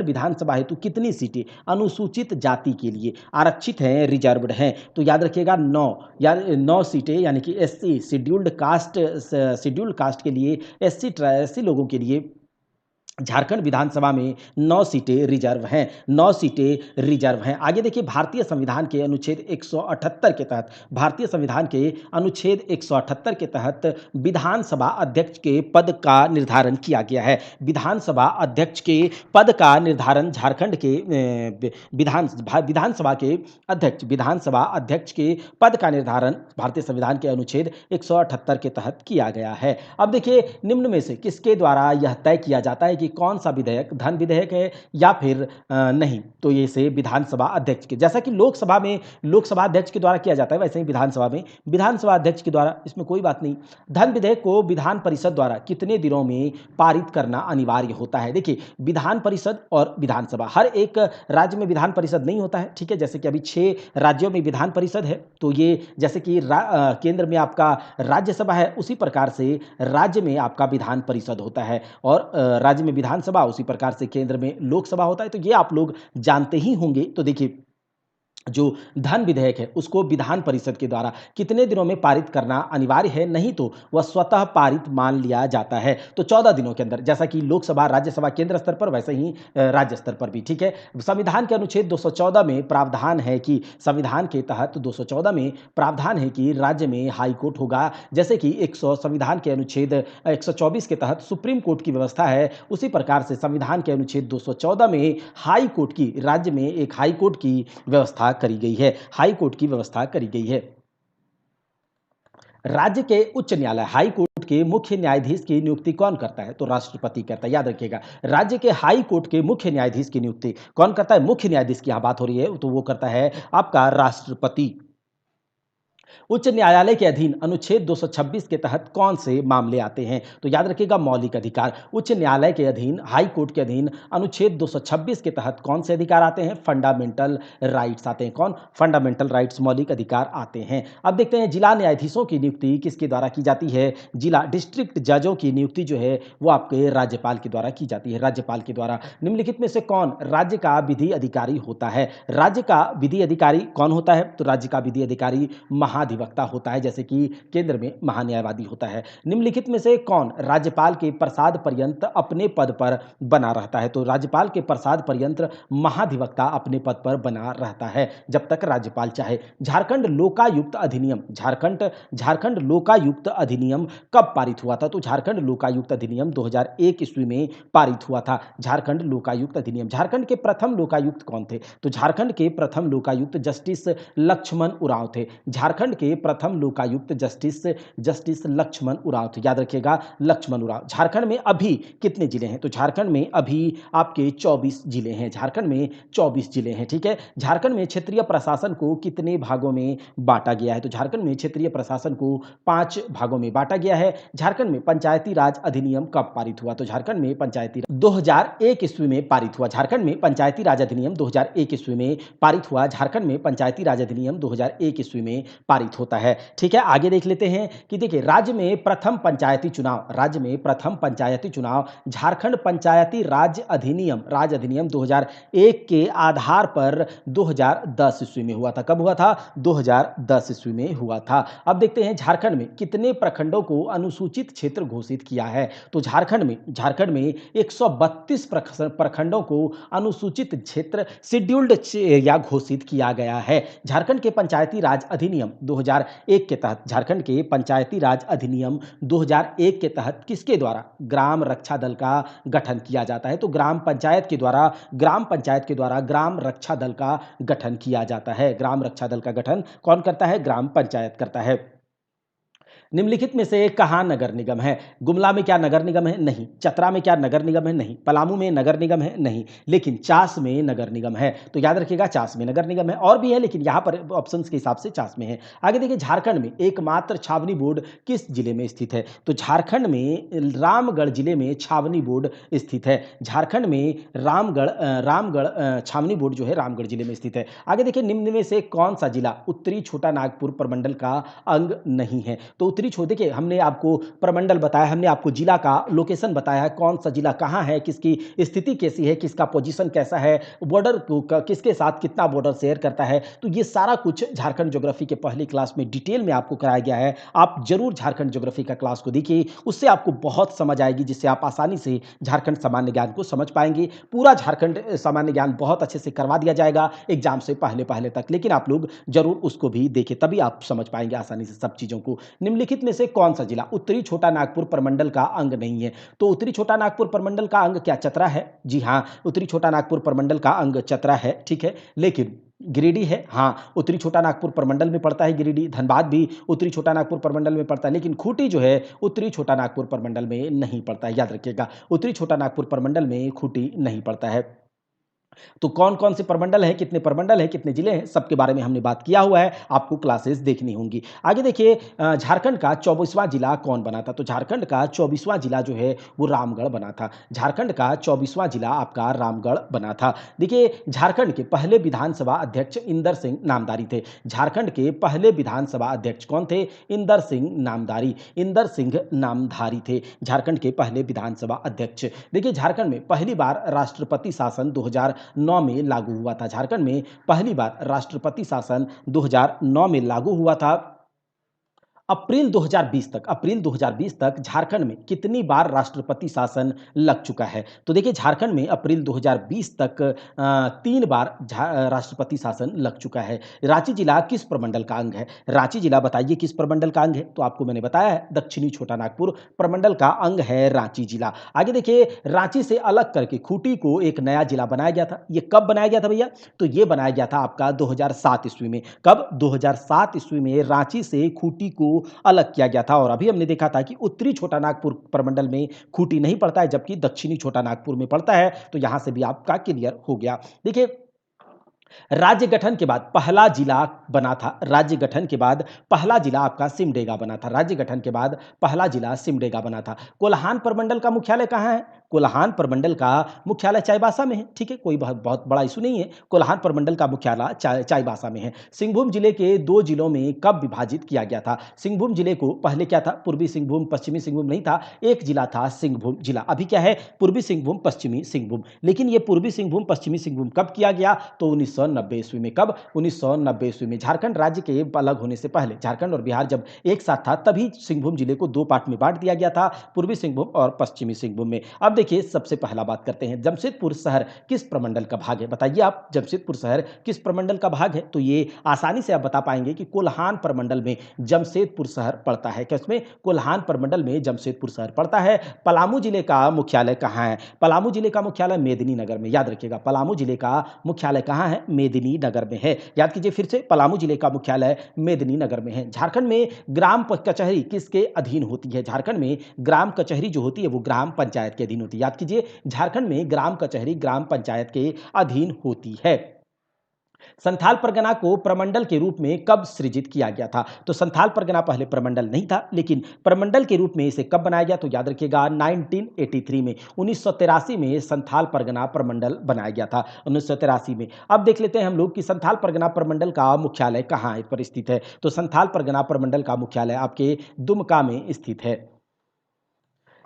विधानसभा हेतु कितनी सीटें अनुसूचित जाति के लिए आरक्षित हैं, रिजर्व्ड हैं? तो याद रखिएगा, 9 सीटें, यानी कि एससी शेड्यूल्ड कास्ट के लिए, एससी लोगों के लिए झारखंड विधानसभा में 9 सीटें रिजर्व हैं। आगे देखिए, भारतीय संविधान के अनुच्छेद 178 के तहत विधानसभा अध्यक्ष के पद का निर्धारण किया गया है। विधानसभा अध्यक्ष के पद का निर्धारण झारखंड के विधानसभा अध्यक्ष के पद का निर्धारण भारतीय संविधान के अनुच्छेद 178 के तहत किया गया है। अब देखिए, निम्न में से किसके द्वारा यह तय किया जाता है कि कौन सा विधेयक धन विधेयक है या फिर नहीं? तो ये से विधानसभा अध्यक्ष के, जैसा कि लोकसभा में लोकसभा अध्यक्ष के द्वारा किया जाता है, वैसे ही विधानसभा में विधानसभा अध्यक्ष के द्वारा, इसमें कोई बात नहीं। धन विधेयक को विधान परिषद द्वारा कितने दिनों में पारित करना अनिवार्य होता है? देखिए, विधान परिषद और विधानसभा, हर एक राज्य में विधान परिषद नहीं होता है। ठीक है, जैसे कि अभी 6 राज्यों में विधान परिषद है, तो ये जैसे कि केंद्र में आपका राज्यसभा है, उसी प्रकार से राज्य में आपका विधान परिषद होता है, और राज्य में विधानसभा, उसी प्रकार से केंद्र में लोकसभा होता है। तो ये आप लोग जानते ही होंगे। तो देखिए, जो धन विधेयक है उसको विधान परिषद के द्वारा कितने दिनों में पारित करना अनिवार्य है, नहीं तो वह स्वतः पारित मान लिया जाता है। तो 14 दिनों के अंदर, जैसा कि लोकसभा राज्यसभा केंद्र स्तर पर वैसे ही राज्य स्तर पर भी। ठीक है, संविधान के अनुच्छेद 214 में प्रावधान है कि संविधान के तहत 214 में प्रावधान है कि राज्य में हाई कोर्ट होगा। जैसे कि 100 संविधान के अनुच्छेद 124 के तहत सुप्रीम कोर्ट की व्यवस्था है, उसी प्रकार से संविधान के अनुच्छेद 214 में हाई कोर्ट की, राज्य में एक हाई कोर्ट की व्यवस्था करी गई है, हाई कोर्ट की व्यवस्था करी गई है। राज्य के उच्च न्यायालय हाई कोर्ट के मुख्य न्यायाधीश की नियुक्ति कौन करता है? तो राष्ट्रपति करता है। याद रखिएगा, राज्य के हाई कोर्ट के मुख्य न्यायाधीश की नियुक्ति कौन करता है? मुख्य न्यायाधीश की यहां बात हो रही है, तो वो करता है आपका राष्ट्रपति। उच्च न्यायालय के अधीन अनुच्छेद 226 के तहत कौन से मामले आते हैं? तो याद रखिएगा, मौलिक अधिकार। उच्च न्यायालय के अधीन, हाई कोर्ट के अधीन अनुच्छेद 226 के तहत कौन से अधिकार आते हैं? फंडामेंटल राइट्स आते हैं। कौन? फंडामेंटल राइट्स, मौलिक अधिकार आते हैं। अब देखते हैं जिला न्यायाधीशों की नियुक्ति किसके द्वारा की जाती है? जिला डिस्ट्रिक्ट जजों की नियुक्ति जो है वो आपके राज्यपाल के द्वारा की जाती है, राज्यपाल के द्वारा। निम्नलिखित में से कौन राज्य का विधि अधिकारी होता है? राज्य का विधि अधिकारी कौन होता है? तो राज्य का विधि अधिकारी महाधिवक्ता होता है, जैसे कि केंद्र में महान्यायवादी होता है। निम्नलिखित में से कौन राज्यपाल के प्रसाद पर्यंत अपने पद पर बना रहता है? तो राज्यपाल के प्रसाद पर्यंत महाधिवक्ता अपने पद पर बना रहता है जब तक राज्यपाल चाहे। झारखंड लोकायुक्त अधिनियम, झारखंड लोकायुक्त अधिनियम कब पारित हुआ था? तो झारखंड लोकायुक्त अधिनियम 2001 ईस्वी में पारित हुआ था। झारखंड लोकायुक्त अधिनियम। झारखंड के प्रथम लोकायुक्त कौन थे? तो झारखंड के प्रथम लोकायुक्त जस्टिस लक्ष्मण उरांव थे। झारखंड के प्रथम लोकायुक्त जस्टिस लक्ष्मण उरांव थे। याद रखिएगा, लक्ष्मण उरांव। झारखंड में अभी कितने जिले हैं? तो झारखंड में अभी आपके 24 जिले हैं। झारखंड में 24 जिले हैं। ठीक है, झारखंड में क्षेत्रीय प्रशासन को कितने भागों में बांटा गया है? तो झारखंड में क्षेत्रीय प्रशासन को 5 भागों में बांटा गया है। झारखंड में पंचायती राज अधिनियम कब पारित हुआ? तो झारखंड में पंचायती 2001 ईस्वी में पारित हुआ। झारखंड में पंचायती राज अधिनियम 2001 ईस्वी में पारित हुआ। झारखंड में पंचायती राज अधिनियम 2001 ईस्वी में पारित होता है। ठीक है, आगे देख लेते हैं कि देखिए, राज्य में प्रथम पंचायती चुनाव झारखंड पंचायती राज अधिनियम 2001 के आधार पर 2010 ईस्वी में हुआ था। कब हुआ था? 2010 ईस्वी में हुआ था। अब देखते हैं झारखंड में कितने प्रखंडों को अनुसूचित क्षेत्र घोषित किया है? तो झारखंड में 132 प्रखंडों को अनुसूचित क्षेत्र शेड्यूल्ड या घोषित किया गया है। झारखंड के पंचायती राज अधिनियम 2001 के तहत, झारखंड के पंचायती राज अधिनियम 2001 के तहत किसके द्वारा ग्राम रक्षा दल का गठन किया जाता है? तो ग्राम पंचायत के द्वारा ग्राम रक्षा दल का गठन किया जाता है। ग्राम रक्षा दल का गठन कौन करता है? ग्राम पंचायत करता है। निम्नलिखित में से कहाँ नगर निगम है? गुमला में क्या नगर निगम है? नहीं। चतरा में क्या नगर निगम है? नहीं। पलामू में नगर निगम है? नहीं। लेकिन चास में नगर निगम है। तो याद रखिएगा, चास में नगर निगम है। और भी है, लेकिन यहाँ पर ऑप्शंस के हिसाब से चास में है। आगे देखिए, झारखंड में एकमात्र छावनी बोर्ड किस जिले में स्थित है? तो झारखंड में रामगढ़ जिले में छावनी बोर्ड स्थित है। झारखंड में रामगढ़ छावनी बोर्ड जो है रामगढ़ जिले में स्थित है। आगे देखिए, निम्न में से कौन सा जिला उत्तरी छोटा नागपुर प्रमंडल का अंग नहीं है? तो देखिए, हमने आपको प्रमंडल बताया, हमने आपको जिला का लोकेशन बताया है, कौन सा जिला कहां है, किसकी स्थिति कैसी है, किसका पोजीशन कैसा है, बॉर्डर किसके साथ कितना बॉर्डर शेयर करता है। तो ये सारा कुछ झारखंड ज्योग्राफी के पहली क्लास में डिटेल में आपको कराया गया है। आप जरूर झारखंड ज्योग्राफी का क्लास को देखिए, उससे आपको बहुत समझ आएगी, जिससे आप आसानी से झारखंड सामान्य ज्ञान को समझ पाएंगे। पूरा झारखंड सामान्य ज्ञान बहुत अच्छे से करवा दिया जाएगा एग्जाम से पहले तक, लेकिन आप लोग जरूर उसको भी देखें, तभी आप समझ पाएंगे आसानी से सब चीजों को। निम्नलिखित में से कौन सा जिला उत्तरी छोटा नागपुर प्रमंडल का अंग नहीं है? तो उत्तरी छोटा नागपुर प्रमंडल का अंग क्या चतरा है? जी हां, उत्तरी छोटा नागपुर प्रमंडल का अंग चतरा है। ठीक है, लेकिन गिरिडीह है? हाँ, उत्तरी छोटा नागपुर प्रमंडल में पड़ता है गिरिडीह। धनबाद भी उत्तरी छोटा नागपुर प्रमंडल में पड़ता है, लेकिन खूंटी जो है उत्तरी छोटा नागपुर प्रमंडल में नहीं पड़ता है। याद रखिएगा, उत्तरी छोटा नागपुर प्रमंडल में खूंटी नहीं पड़ता है। तो कौन कौन से प्रमंडल हैं, कितने प्रमंडल हैं, कितने जिले हैं, सबके बारे में हमने बात किया हुआ है, आपको क्लासेस देखनी होंगी। आगे देखिए, झारखंड का 24वां जिला कौन बना था? तो झारखंड का 24वां जिला जो है वो रामगढ़ बना था। झारखंड का 24वां जिला आपका रामगढ़ बना था। देखिए, झारखंड के पहले विधानसभा अध्यक्ष इंदर सिंह नामदारी थे। झारखंड के पहले विधानसभा अध्यक्ष कौन थे? इंदर सिंह नामधारी थे झारखंड के पहले विधानसभा अध्यक्ष। देखिए, झारखंड में पहली बार राष्ट्रपति शासन 2009 में लागू हुआ था। झारखंड में पहली बार राष्ट्रपति शासन 2009 में लागू हुआ था। अप्रैल 2020 तक झारखंड में कितनी बार राष्ट्रपति शासन लग चुका है? तो देखिए झारखंड में अप्रैल 2020 तक 3 बार राष्ट्रपति शासन लग चुका है। रांची जिला किस प्रमंडल का अंग है? रांची जिला बताइए किस प्रमंडल का अंग है? तो आपको मैंने बताया है दक्षिणी छोटा नागपुर प्रमंडल का अंग है रांची जिला। आगे देखिए रांची से अलग करके खूंटी को एक नया जिला बनाया गया था। ये कब बनाया गया था भैया? तो ये बनाया गया था आपका 2007 ईस्वी में। कब? 2007 ईस्वी में रांची से खूंटी को अलग किया गया था। और अभी हमने देखा था कि उत्तरी छोटा नागपुर प्रमंडल में खूंटी नहीं पड़ता है, जबकि दक्षिणी छोटा नागपुर में पड़ता है। तो यहां से भी आपका क्लियर हो गया। देखिए राज्य गठन के बाद पहला जिला बना था। राज्य गठन के बाद पहला जिला आपका सिमडेगा बना था। राज्य गठन के बाद पहला जिला सिमडेगा बना था। कोल्हान प्रमंडल का मुख्यालय कहां है? कोल्हान प्रमंडल का मुख्यालय चाईबासा में है। ठीक है, कोई बहुत बड़ा इशू नहीं है। कोल्हान प्रमंडल का मुख्यालय चाईबासा में है। सिंहभूम जिले के 2 जिलों में कब विभाजित किया गया था? सिंहभूम जिले को पहले क्या था? पूर्वी सिंहभूम पश्चिमी सिंहभूम नहीं था, एक जिला था सिंहभूम जिला। अभी क्या है? पूर्वी सिंहभूम पश्चिमी सिंहभूम। लेकिन ये पूर्वी सिंहभूम पश्चिमी सिंहभूम कब किया गया? तो 1990 ईस्वी में। कब? 1990 ईस्वी में। झारखंड राज्य के अलग होने से पहले, झारखंड और बिहार जब एक साथ था, तभी सिंहभूम जिले को 2 पार्ट में बांट दिया गया था, पूर्वी सिंहभूम और पश्चिमी सिंहभूम में। अब देखिए सबसे पहला बात करते हैं, जमशेदपुर शहर किस प्रमंडल का भाग है? बताइए आप, जमशेदपुर शहर किस प्रमंडल का भाग है? तो ये आसानी से आप बता पाएंगे कि कोल्हान प्रमंडल में जमशेदपुर शहर पड़ता है। किसमें? कोल्हान प्रमंडल में जमशेदपुर शहर पड़ता है। पलामू जिले का मुख्यालय कहां है? पलामू जिले का मुख्यालय मेदिनीनगर में। याद रखिएगा, पलामू जिले का मुख्यालय कहां है? मेदिनीनगर में है। याद कीजिए फिर से, पलामू जिले का मुख्यालय मेदिनीनगर में है। झारखंड में ग्राम कचहरी किसके अधीन होती है? झारखंड में ग्राम कचहरी जो होती है वो ग्राम पंचायत के अधीन होती है। याद कीजिए, झारखंड में ग्राम कचहरी ग्राम पंचायत के अधीन होती है। संथाल परगना को प्रमंडल के रूप में कब सृजित किया गया था? तो संथाल परगना पहले प्रमंडल नहीं था, लेकिन प्रमंडल के रूप में इसे कब बनाया गया? तो याद रखिएगा 1983 में, 1983 में संथाल परगना प्रमंडल बनाया गया था, 1983 में। अब देख लेते हैं हम लोग कि संथाल परगना प्रमंडल का मुख्यालय कहाँ पर स्थित है। तो संथाल परगना प्रमंडल का मुख्यालय आपके दुमका में स्थित है।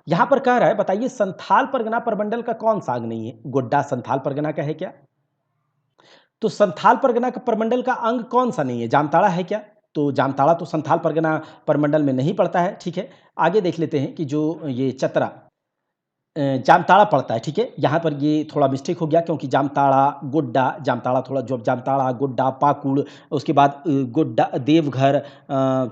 यहां पर कह रहा है, बताइए संथाल परगना प्रमंडल का कौन सा अंग नहीं है? गोड्डा संथाल परगना का है क्या? तो संथाल परगना का प्रमंडल का अंग कौन सा नहीं है? जामताड़ा है क्या? तो जामताड़ा तो संथाल परगना प्रमंडल में नहीं पड़ता है। ठीक है, आगे देख लेते हैं कि जो ये चतरा जामताड़ा पड़ता है। ठीक है, यहाँ पर ये थोड़ा मिस्टेक हो गया, क्योंकि जामताड़ा, गोड्डा, जामताड़ा थोड़ा जो जामताड़ा, गोड्डा, पाकुड़, उसके बाद गोड्डा, देवघर,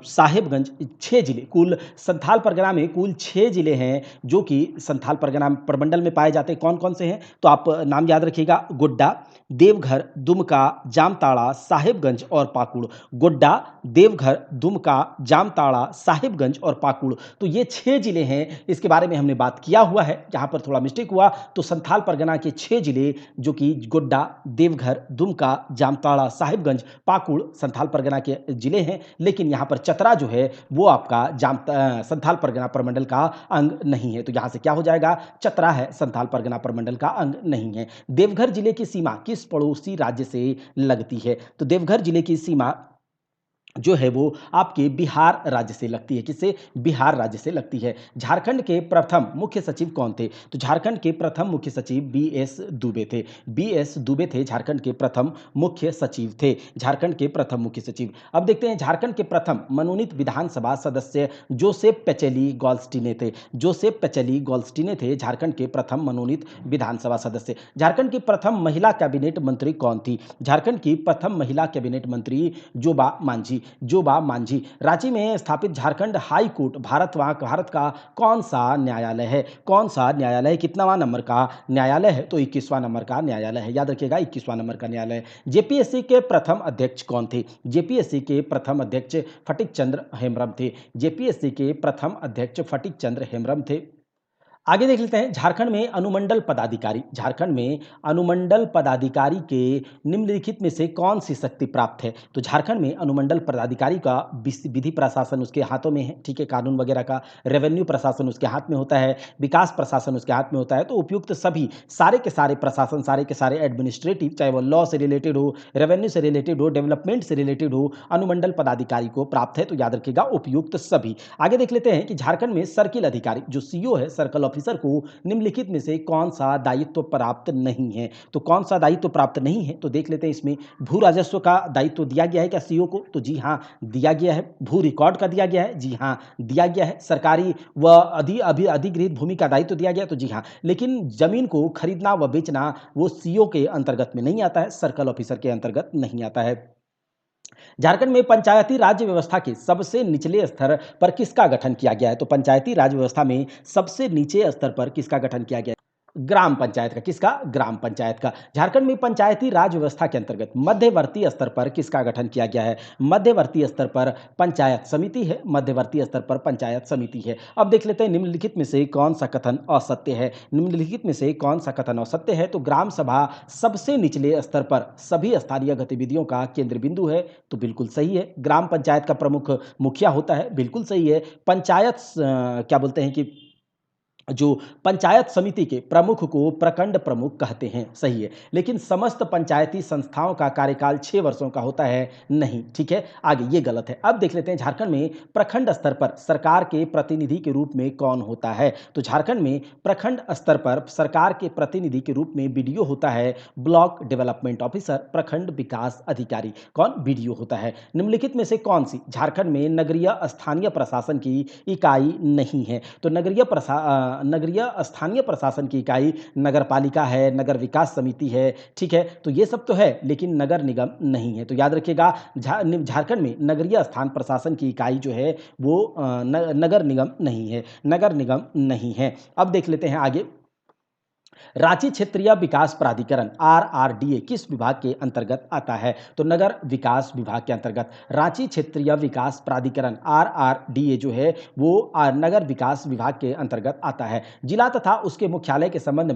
साहिबगंज, 6 जिले कुल संथाल परगना में कुल 6 जिले हैं जो कि संथाल परगना प्रमंडल में पाए जाते हैं। कौन कौन से हैं? तो आप नाम याद रखिएगा, गोड्डा, देवघर, दुमका, जामताड़ा, साहिबगंज और पाकुड़। गोड्डा, देवघर, दुमका, जामताड़ा, साहिबगंज और पाकुड़। तो ये 6 जिले हैं, इसके बारे में हमने बात किया हुआ है। यहाँ पर थोड़ा मिस्टेक हुआ, तो संथाल परगना के 6 जिले जो कि गोड्डा, देवघर, दुमका, जामताड़ा, साहिबगंज, पाकुड़ संथाल परगना के जिले हैं। लेकिन यहाँ पर चतरा जो है वो आपका संथाल परगना प्रमंडल का अंग नहीं है। तो यहाँ से क्या हो जाएगा? चतरा है, संथाल परगना प्रमंडल का अंग नहीं है। देवघर जिले की सीमा किस पड़ोसी राज्य से लगती है? तो देवघर जिले की सीमा जो है वो आपके बिहार राज्य से लगती है। किससे? बिहार राज्य से लगती है। झारखंड के प्रथम मुख्य सचिव कौन थे? तो झारखंड के प्रथम मुख्य सचिव बीएस दुबे थे। बीएस दुबे थे झारखंड के प्रथम मुख्य सचिव थे। झारखंड के प्रथम मुख्य सचिव। अब देखते हैं झारखंड के प्रथम मनोनीत विधानसभा सदस्य जोसेफ पेचेली गोल्स्टीने थे। जोसेफ पेचेली गोल्स्टीने थे झारखंड के प्रथम मनोनीत विधानसभा सदस्य। झारखंड की प्रथम महिला कैबिनेट मंत्री कौन थी? झारखंड की प्रथम महिला कैबिनेट मंत्री जोबा मांझी। जोबा मांझी। रांची में स्थापित झारखंड हाई कोर्ट भारत का कौन सा न्यायालय है? कौन सा न्यायालय? कितनावां नंबर का न्यायालय है? तो 21वां नंबर का न्यायालय है। याद रखिएगा, 21वां नंबर का न्यायालय। जेपीएससी के प्रथम अध्यक्ष कौन थे? जेपीएससी के प्रथम अध्यक्ष फटिक चंद्र हेम्ब्रम थे। जेपीएससी के प्रथम अध्यक्ष फटिक चंद्र हेम्ब्रम थे। आगे देख लेते हैं, झारखंड में अनुमंडल पदाधिकारी, झारखंड में अनुमंडल पदाधिकारी के निम्नलिखित में से कौन सी शक्ति प्राप्त है? तो झारखंड में अनुमंडल पदाधिकारी का विधि प्रशासन उसके हाथों में है। ठीक है, कानून वगैरह का, रेवेन्यू प्रशासन उसके हाथ में होता है, विकास प्रशासन उसके हाथ में होता है। तो उपयुक्त सभी सारे के सारे प्रशासन, सारे के सारे एडमिनिस्ट्रेटिव, चाहे वो लॉ से रिलेटेड हो, रेवेन्यू से रिलेटेड हो, डेवलपमेंट से रिलेटेड हो, अनुमंडल पदाधिकारी को प्राप्त है। तो याद रखिएगा, उपयुक्त सभी। आगे देख लेते हैं कि झारखंड में सर्किल अधिकारी जो सीओ है, सर्कल ऑफिसर ऑफिसर को निम्नलिखित में से कौन सा दायित्व प्राप्त नहीं है? तो कौन सा दायित्व प्राप्त नहीं है? तो देख लेते हैं इसमें भू राजस्व का दायित्व दिया गया है क्या सीईओ को? तो जी हाँ, दिया गया है। भू रिकॉर्ड का दिया गया है? जी हाँ, दिया गया है। सरकारी व अधिग्रहित भूमि का दायित्व दिया गया? तो जी हाँ, लेकिन जमीन को खरीदना व बेचना वो सीईओ के अंतर्गत में नहीं आता है, सर्कल ऑफिसर के अंतर्गत नहीं आता है। झारखंड में पंचायती राज व्यवस्था के सबसे निचले स्तर पर किसका गठन किया गया है? तो पंचायती राज व्यवस्था में सबसे नीचे स्तर पर किसका गठन किया गया है? ग्राम पंचायत का। किसका? ग्राम पंचायत का। झारखंड में पंचायती राज व्यवस्था के अंतर्गत मध्यवर्ती स्तर पर किसका गठन किया गया है? मध्यवर्ती स्तर पर पंचायत समिति है। मध्यवर्ती स्तर पर पंचायत समिति है। अब देख लेते हैं निम्नलिखित में से कौन सा कथन असत्य है। निम्नलिखित में से कौन सा कथन असत्य है? तो ग्राम सभा सबसे निचले स्तर पर सभी स्थानीय गतिविधियों का केंद्र बिंदु है। तो बिल्कुल सही है। ग्राम पंचायत का प्रमुख मुखिया होता है। बिल्कुल सही है। पंचायत क्या बोलते हैं कि जो पंचायत समिति के प्रमुख को प्रखंड प्रमुख कहते हैं। सही है। लेकिन समस्त पंचायती संस्थाओं का कार्यकाल 6 वर्षों का होता है? नहीं। ठीक है, आगे ये गलत है। अब देख लेते हैं झारखंड में प्रखंड स्तर पर सरकार के प्रतिनिधि के रूप में कौन होता है? तो झारखंड में प्रखंड स्तर पर सरकार के प्रतिनिधि के रूप में बीडीओ होता है, ब्लॉक डेवलपमेंट ऑफिसर, प्रखंड विकास अधिकारी। कौन? बीडीओ होता है। निम्नलिखित में से कौन सी झारखंड में नगरीय स्थानीय प्रशासन की इकाई नहीं है? तो नगरीय स्थानीय प्रशासन की इकाई नगर पालिका है, नगर विकास समिति है। ठीक है, तो ये सब तो है, लेकिन नगर निगम नहीं है। तो याद रखिएगा, झारखंड में नगरीय स्थान प्रशासन की इकाई जो है वो नगर निगम नहीं है। नगर निगम नहीं है। अब देख लेते हैं आगे। रांची क्षेत्रीय विकास प्राधिकरण आरआरडीए किस विभाग के अंतर्गत आता है? तो नगर विकास विभाग के अंतर्गत। रांची क्षेत्रीय विकास प्राधिकरण आरआरडीए जो है वो नगर विकास विभाग के अंतर्गत आता है। जिला तथा उसके मुख्यालय के संबंध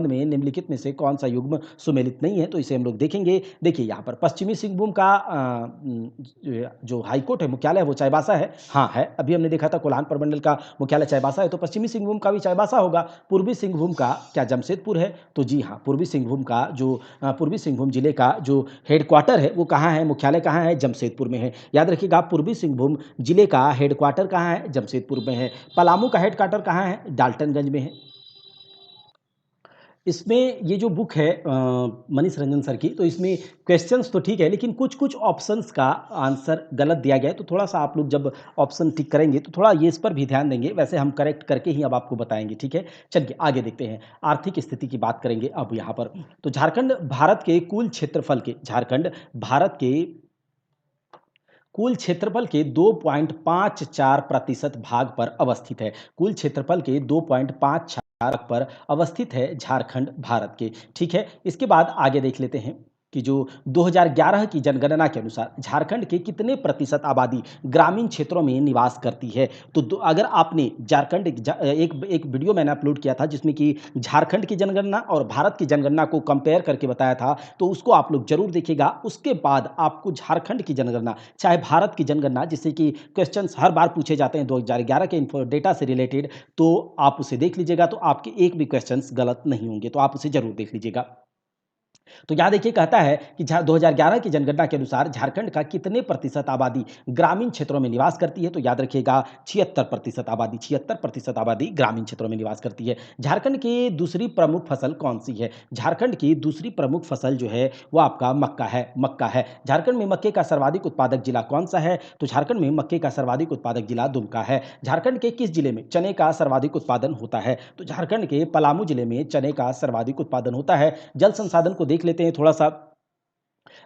में निम्नलिखित में से कौन सा युग्म सुमेलित नहीं है? तो इसे हम लोग देखेंगे। देखिए यहाँ पर पश्चिमी सिंहभूम का जो हाईकोर्ट है मुख्यालय वो चाईबासा है। हाँ है, अभी हमने देखा था कोल्हान प्रमंडल का मुख्यालय चाईबासा है, तो पश्चिमी सिंहभूम का भी चाईबासा होगा। पूर्वी सिंहभूम का क्या जमशेदपुर है? तो जी हाँ, पूर्वी सिंहभूम जिले का जो हेडक्वार्टर है वो कहाँ है, मुख्यालय कहाँ है? जमशेदपुर में है। याद रखिएगा, पूर्वी सिंहभूम जिले का हेडक्वार्टर कहाँ है? जमशेदपुर में है। पलामू का हेडक्वार्टर कहाँ है? डाल्टनगंज में है। इसमें ये जो बुक है मनीष रंजन सर की, तो इसमें क्वेश्चंस तो ठीक है, लेकिन कुछ कुछ ऑप्शंस का आंसर गलत दिया गया है। तो थोड़ा सा आप लोग जब ऑप्शन टिक करेंगे तो थोड़ा ये इस पर भी ध्यान देंगे। वैसे हम करेक्ट करके ही अब आपको बताएंगे। ठीक है, चलिए आगे देखते हैं। आर्थिक स्थिति की बात करेंगे अब यहाँ पर। तो झारखंड भारत के कुल क्षेत्रफल के 2.54% भाग पर अवस्थित है। कुल क्षेत्रफल के 2.54 पर अवस्थित है झारखंड भारत के। ठीक है, इसके बाद आगे देख लेते हैं कि जो 2011 की जनगणना के अनुसार झारखंड के कितने प्रतिशत आबादी ग्रामीण क्षेत्रों में निवास करती है? तो अगर आपने झारखंड एक वीडियो मैंने अपलोड किया था जिसमें कि झारखंड की जनगणना और भारत की जनगणना को कंपेयर करके बताया था, तो उसको आप लोग जरूर देखिएगा। उसके बाद आपको झारखंड की जनगणना चाहे भारत की जनगणना, जिससे कि क्वेश्चंस हर बार पूछे जाते हैं 2011 के डेटा से रिलेटेड, तो आप उसे देख लीजिएगा, तो आपके एक भी क्वेश्चंस गलत नहीं होंगे। तो आप उसे जरूर देख लीजिएगा। तो यहाँ देखिए, कहता है कि 2011 की जनगणना के अनुसार झारखंड का कितने प्रतिशत आबादी ग्रामीण क्षेत्रों में निवास करती है? तो याद रखिएगा 76% आबादी ग्रामीण क्षेत्रों में निवास करती है। झारखंड की दूसरी प्रमुख फसल कौन सी है? झारखंड की दूसरी प्रमुख फसल जो है वो आपका मक्का है। झारखंड में मक्के का सर्वाधिक उत्पादक जिला कौन सा है? तो झारखंड में मक्के का सर्वाधिक उत्पादक जिला दुमका है। झारखंड के किस जिले में चने का सर्वाधिक उत्पादन होता है? तो झारखंड के पलामू जिले में चने का सर्वाधिक उत्पादन होता है। जल संसाधन को देख लेते हैं थोड़ा सा।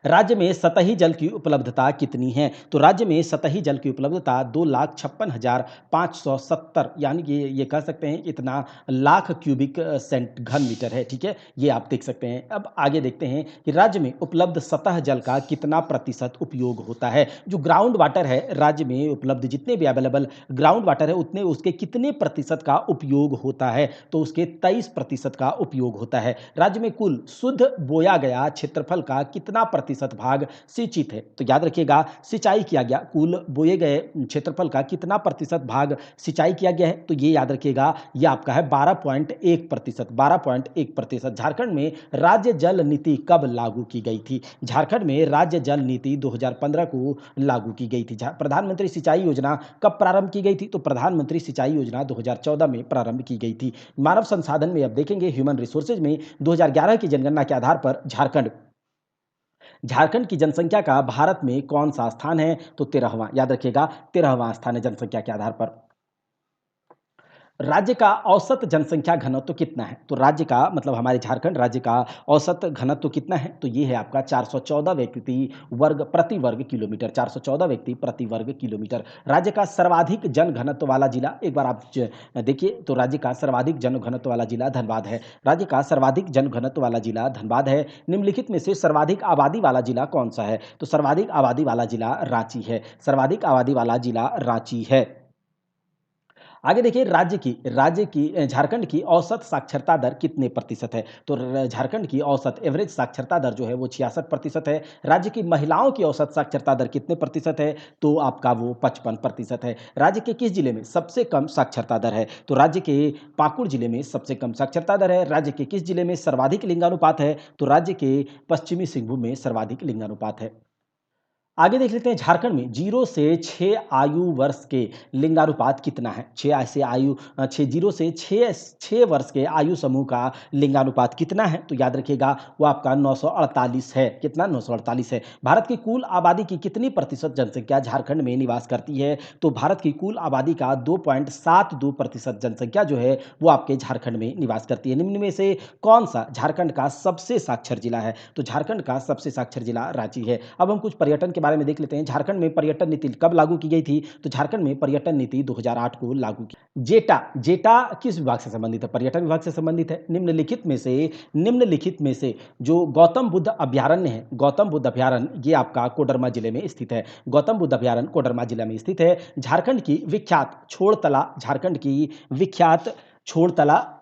राज्य में सतही जल की उपलब्धता कितनी है? तो राज्य में सतही जल की उपलब्धता 2,56,570, यानी कि ये कह सकते हैं इतना लाख क्यूबिक सेंट घन मीटर है। ठीक है, ये आप देख सकते हैं। अब आगे देखते हैं कि राज्य में उपलब्ध सतह जल का कितना प्रतिशत उपयोग होता है? जो ग्राउंड वाटर है, राज्य में उपलब्ध जितने भी अवेलेबल ग्राउंड वाटर है उतने उसके कितने प्रतिशत का उपयोग होता है? तो उसके 23% का उपयोग होता है। राज्य में कुल शुद्ध बोया गया क्षेत्रफल का कितना प्रतिशत भाग सिंचित है? तो याद रखिएगा सिंचाई किया गया, कुल बोए गए क्षेत्रफल का कितना प्रतिशत भाग सिंचाई किया गया है? तो ये याद रखिएगा ये आपका है 12.1%। 12.1%। झारखंड में राज्य जल नीति कब लागू की गई थी? झारखंड में राज्य जल नीति 2015 को लागू की गई थी। प्रधानमंत्री सिंचाई योजना कब प्रारंभ की गई थी? तो प्रधानमंत्री सिंचाई योजना 2014 में प्रारंभ की गई थी। मानव संसाधन में अब देखेंगे ह्यूमन रिसोर्सेज में 2011 की जनगणना के आधार पर झारखंड की जनसंख्या का भारत में कौन सा स्थान है? तो 13वां। याद रखिएगा 13वां स्थान है जनसंख्या के आधार पर। राज्य का औसत जनसंख्या घनत्व कितना है? तो राज्य का मतलब हमारे झारखंड राज्य का औसत घनत्व कितना है? तो ये है आपका 414 व्यक्ति वर्ग प्रति वर्ग किलोमीटर। 414 व्यक्ति प्रति वर्ग किलोमीटर। राज्य का सर्वाधिक जन घनत्व वाला जिला एक बार आप देखिए तो राज्य का सर्वाधिक जन घनत्व वाला जिला धनबाद है। राज्य का सर्वाधिक जन घनत्व वाला जिला धनबाद है। निम्नलिखित में से सर्वाधिक आबादी वाला जिला कौन सा है? तो सर्वाधिक आबादी वाला जिला रांची है। सर्वाधिक आबादी वाला जिला रांची है। आगे देखिए राज्य की झारखंड की औसत साक्षरता दर कितने प्रतिशत है? तो झारखंड की औसत एवरेज साक्षरता दर जो है वो 66% है। राज्य की महिलाओं की औसत साक्षरता दर कितने प्रतिशत है? तो आपका वो 55% है। राज्य के किस जिले में सबसे कम साक्षरता दर है? तो राज्य के पाकुड़ जिले में सबसे कम साक्षरता दर है। राज्य के किस जिले में सर्वाधिक लिंगानुपात है? तो राज्य के पश्चिमी सिंहभूम में सर्वाधिक लिंगानुपात है। आगे देख लेते हैं झारखंड में 0 से 6 आयु वर्ष के लिंगानुपात कितना है? 0 से 6 वर्ष के आयु समूह का लिंगानुपात कितना है? तो याद रखिएगा वो आपका 948 है। कितना? 948 है। भारत की कुल आबादी की कितनी प्रतिशत जनसंख्या झारखंड में निवास करती है? तो भारत की कुल आबादी का 2.72% जनसंख्या जो है वो आपके झारखंड में निवास करती है। निम्न में से कौन सा झारखंड का सबसे साक्षर जिला है? तो झारखंड का सबसे साक्षर जिला रांची है। अब हम कुछ पर्यटन के बारे में देख लेते हैं। झारखंड में पर्यटन नीति कब लागू की गई थी? तो झारखंड में पर्यटन नीति 2008 को लागू की। जेटा किस विभाग से संबंधित है? पर्यटन विभाग से संबंधित है। निम्नलिखित में से जो गौतम बुद्ध अभयारण्य है, गौतम बुद्ध अभयारण्य ये आपका कोडरमा जिले में स्थित है। गौतम बुद्ध अभयारण्य कोडरमा जिला में स्थित है। झारखंड की विख्यात छोड़तला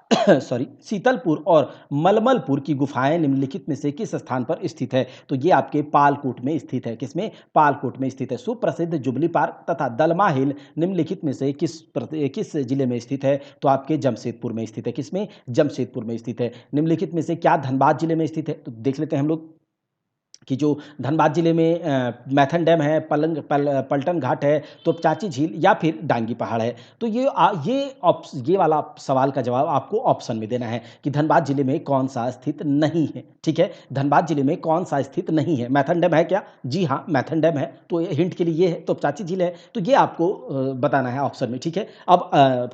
शीतलपुर और मलमलपुर की गुफाएं निम्नलिखित में से किस स्थान पर स्थित है? तो ये आपके पालकोट में स्थित है। किसमें? पालकोट में स्थित है। सुप्रसिद्ध जुबली पार्क तथा दलमा हिल निम्नलिखित में से किस जिले में स्थित है? तो आपके जमशेदपुर में स्थित है। किसमें? जमशेदपुर में स्थित है। निम्नलिखित में से क्या धनबाद जिले में स्थित है? तो देख लेते हैं हम लोग कि जो धनबाद जिले में मैथन डैम है, पलटन घाट है, तोपचाची झील या फिर डांगी पहाड़ है। तो ये वाला सवाल का जवाब आपको ऑप्शन में देना है कि धनबाद जिले में कौन सा स्थित नहीं है। ठीक है, धनबाद जिले में कौन सा स्थित नहीं है? मैथन डैम है क्या? जी हाँ, मैथन डैम है। तो हिंट के लिए ये है, तोपचाची झील है। तो ये आपको बताना है ऑप्शन में। ठीक है, अब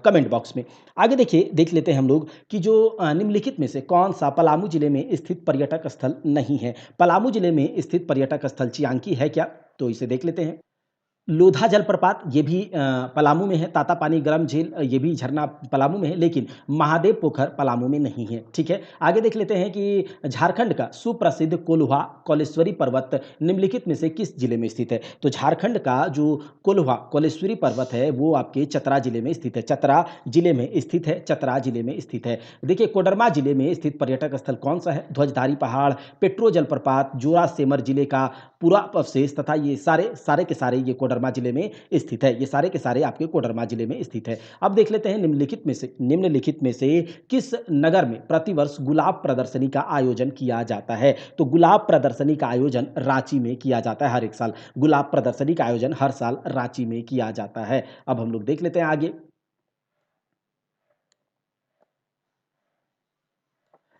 कमेंट बॉक्स में आगे देखिए, देख लेते हैं हम लोग कि जो निम्नलिखित में से कौन सा पलामू जिले में स्थित पर्यटक स्थल नहीं है? पलामू जिले में स्थित पर्यटक स्थल चियांकी है क्या? तो इसे देख लेते हैं। लोधा जलप्रपात ये भी पलामू में है। तातापानी गरम झील ये भी झरना पलामू में है, लेकिन महादेव पोखर पलामू में नहीं है। ठीक है, आगे देख लेते हैं कि झारखंड का सुप्रसिद्ध कोल्हा कोलेश्वरी पर्वत निम्नलिखित में से किस जिले में स्थित है? तो झारखंड का जो कोल्हा कोलेश्वरी पर्वत है वो आपके चतरा जिले में स्थित है। चतरा जिले में स्थित है। चतरा जिले में स्थित है। देखिए कोडरमा जिले में स्थित पर्यटक स्थल कौन सा है? ध्वजधारी पहाड़, पेट्रो जलप्रपात, जोरासेमर जिले का पूरा अवशेष तथा ये सारे के सारे ये कोडरमा जिले में स्थित है। ये सारे के सारे आपके कोडरमा जिले में स्थित है। अब देख लेते हैं निम्नलिखित में से किस नगर में प्रतिवर्ष गुलाब प्रदर्शनी का आयोजन किया जाता है? तो गुलाब प्रदर्शनी का आयोजन रांची में किया जाता है। हर एक साल गुलाब प्रदर्शनी का आयोजन हर साल रांची में किया जाता है। अब हम लोग देख लेते हैं आगे।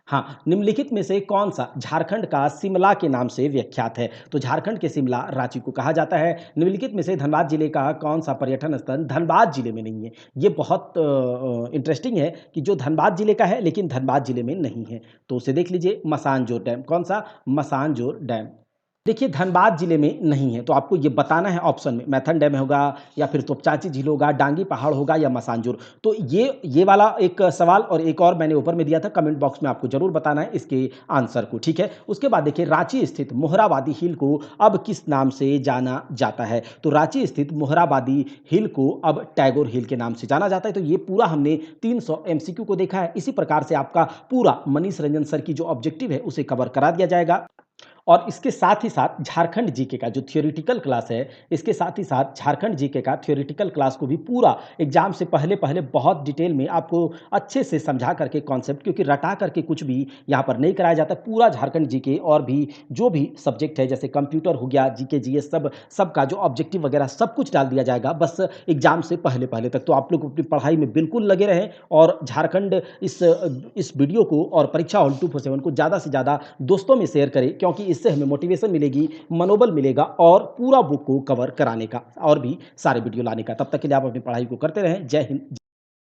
हाँ, निम्नलिखित में से कौन सा झारखंड का शिमला के नाम से विख्यात है? तो झारखंड के शिमला रांची को कहा जाता है। निम्नलिखित में से धनबाद जिले का कौन सा पर्यटन स्थल धनबाद जिले में नहीं है? ये बहुत इंटरेस्टिंग है कि जो धनबाद जिले का है लेकिन धनबाद जिले में नहीं है। तो उसे देख लीजिए, मसानजोर डैम। कौन सा? मसानजोर डैम। देखिए धनबाद जिले में नहीं है, तो आपको ये बताना है ऑप्शन में, मैथन डैम होगा या फिर तोपचाची झील होगा, डांगी पहाड़ होगा या मसानजोर। तो ये वाला एक सवाल और एक और मैंने ऊपर में दिया था, कमेंट बॉक्स में आपको जरूर बताना है इसके आंसर को। ठीक है, उसके बाद देखिए रांची स्थित मोहराबादी हिल को अब किस नाम से जाना जाता है? तो रांची स्थित मोहराबादी हिल को अब टैगोर हिल के नाम से जाना जाता है। तो ये पूरा हमने 300 MCQ को देखा है। इसी प्रकार से आपका पूरा मनीष रंजन सर की जो ऑब्जेक्टिव है उसे कवर करा दिया जाएगा। और इसके साथ ही साथ झारखंड जीके का जो थ्योरेटिकल क्लास है, इसके साथ ही साथ झारखंड जीके का थ्योरेटिकल क्लास को भी पूरा एग्जाम से पहले बहुत डिटेल में आपको अच्छे से समझा करके कॉन्सेप्ट, क्योंकि रटा करके कुछ भी यहाँ पर नहीं कराया जाता। पूरा झारखंड जीके और भी जो भी सब्जेक्ट है जैसे कंप्यूटर हो गया, जीके जीएस, सबका जो ऑब्जेक्टिव वगैरह सब कुछ डाल दिया जाएगा बस एग्जाम से पहले तक। तो आप लोग अपनी पढ़ाई में बिल्कुल लगे रहें और झारखंड इस वीडियो को और परीक्षा हॉल 247 को ज़्यादा से ज़्यादा दोस्तों में शेयर करें, क्योंकि इससे हमें मोटिवेशन मिलेगी, मनोबल मिलेगा और पूरा बुक को कवर कराने का और भी सारे वीडियो लाने का। तब तक के लिए आप अपनी पढ़ाई को करते रहें। जय हिंद।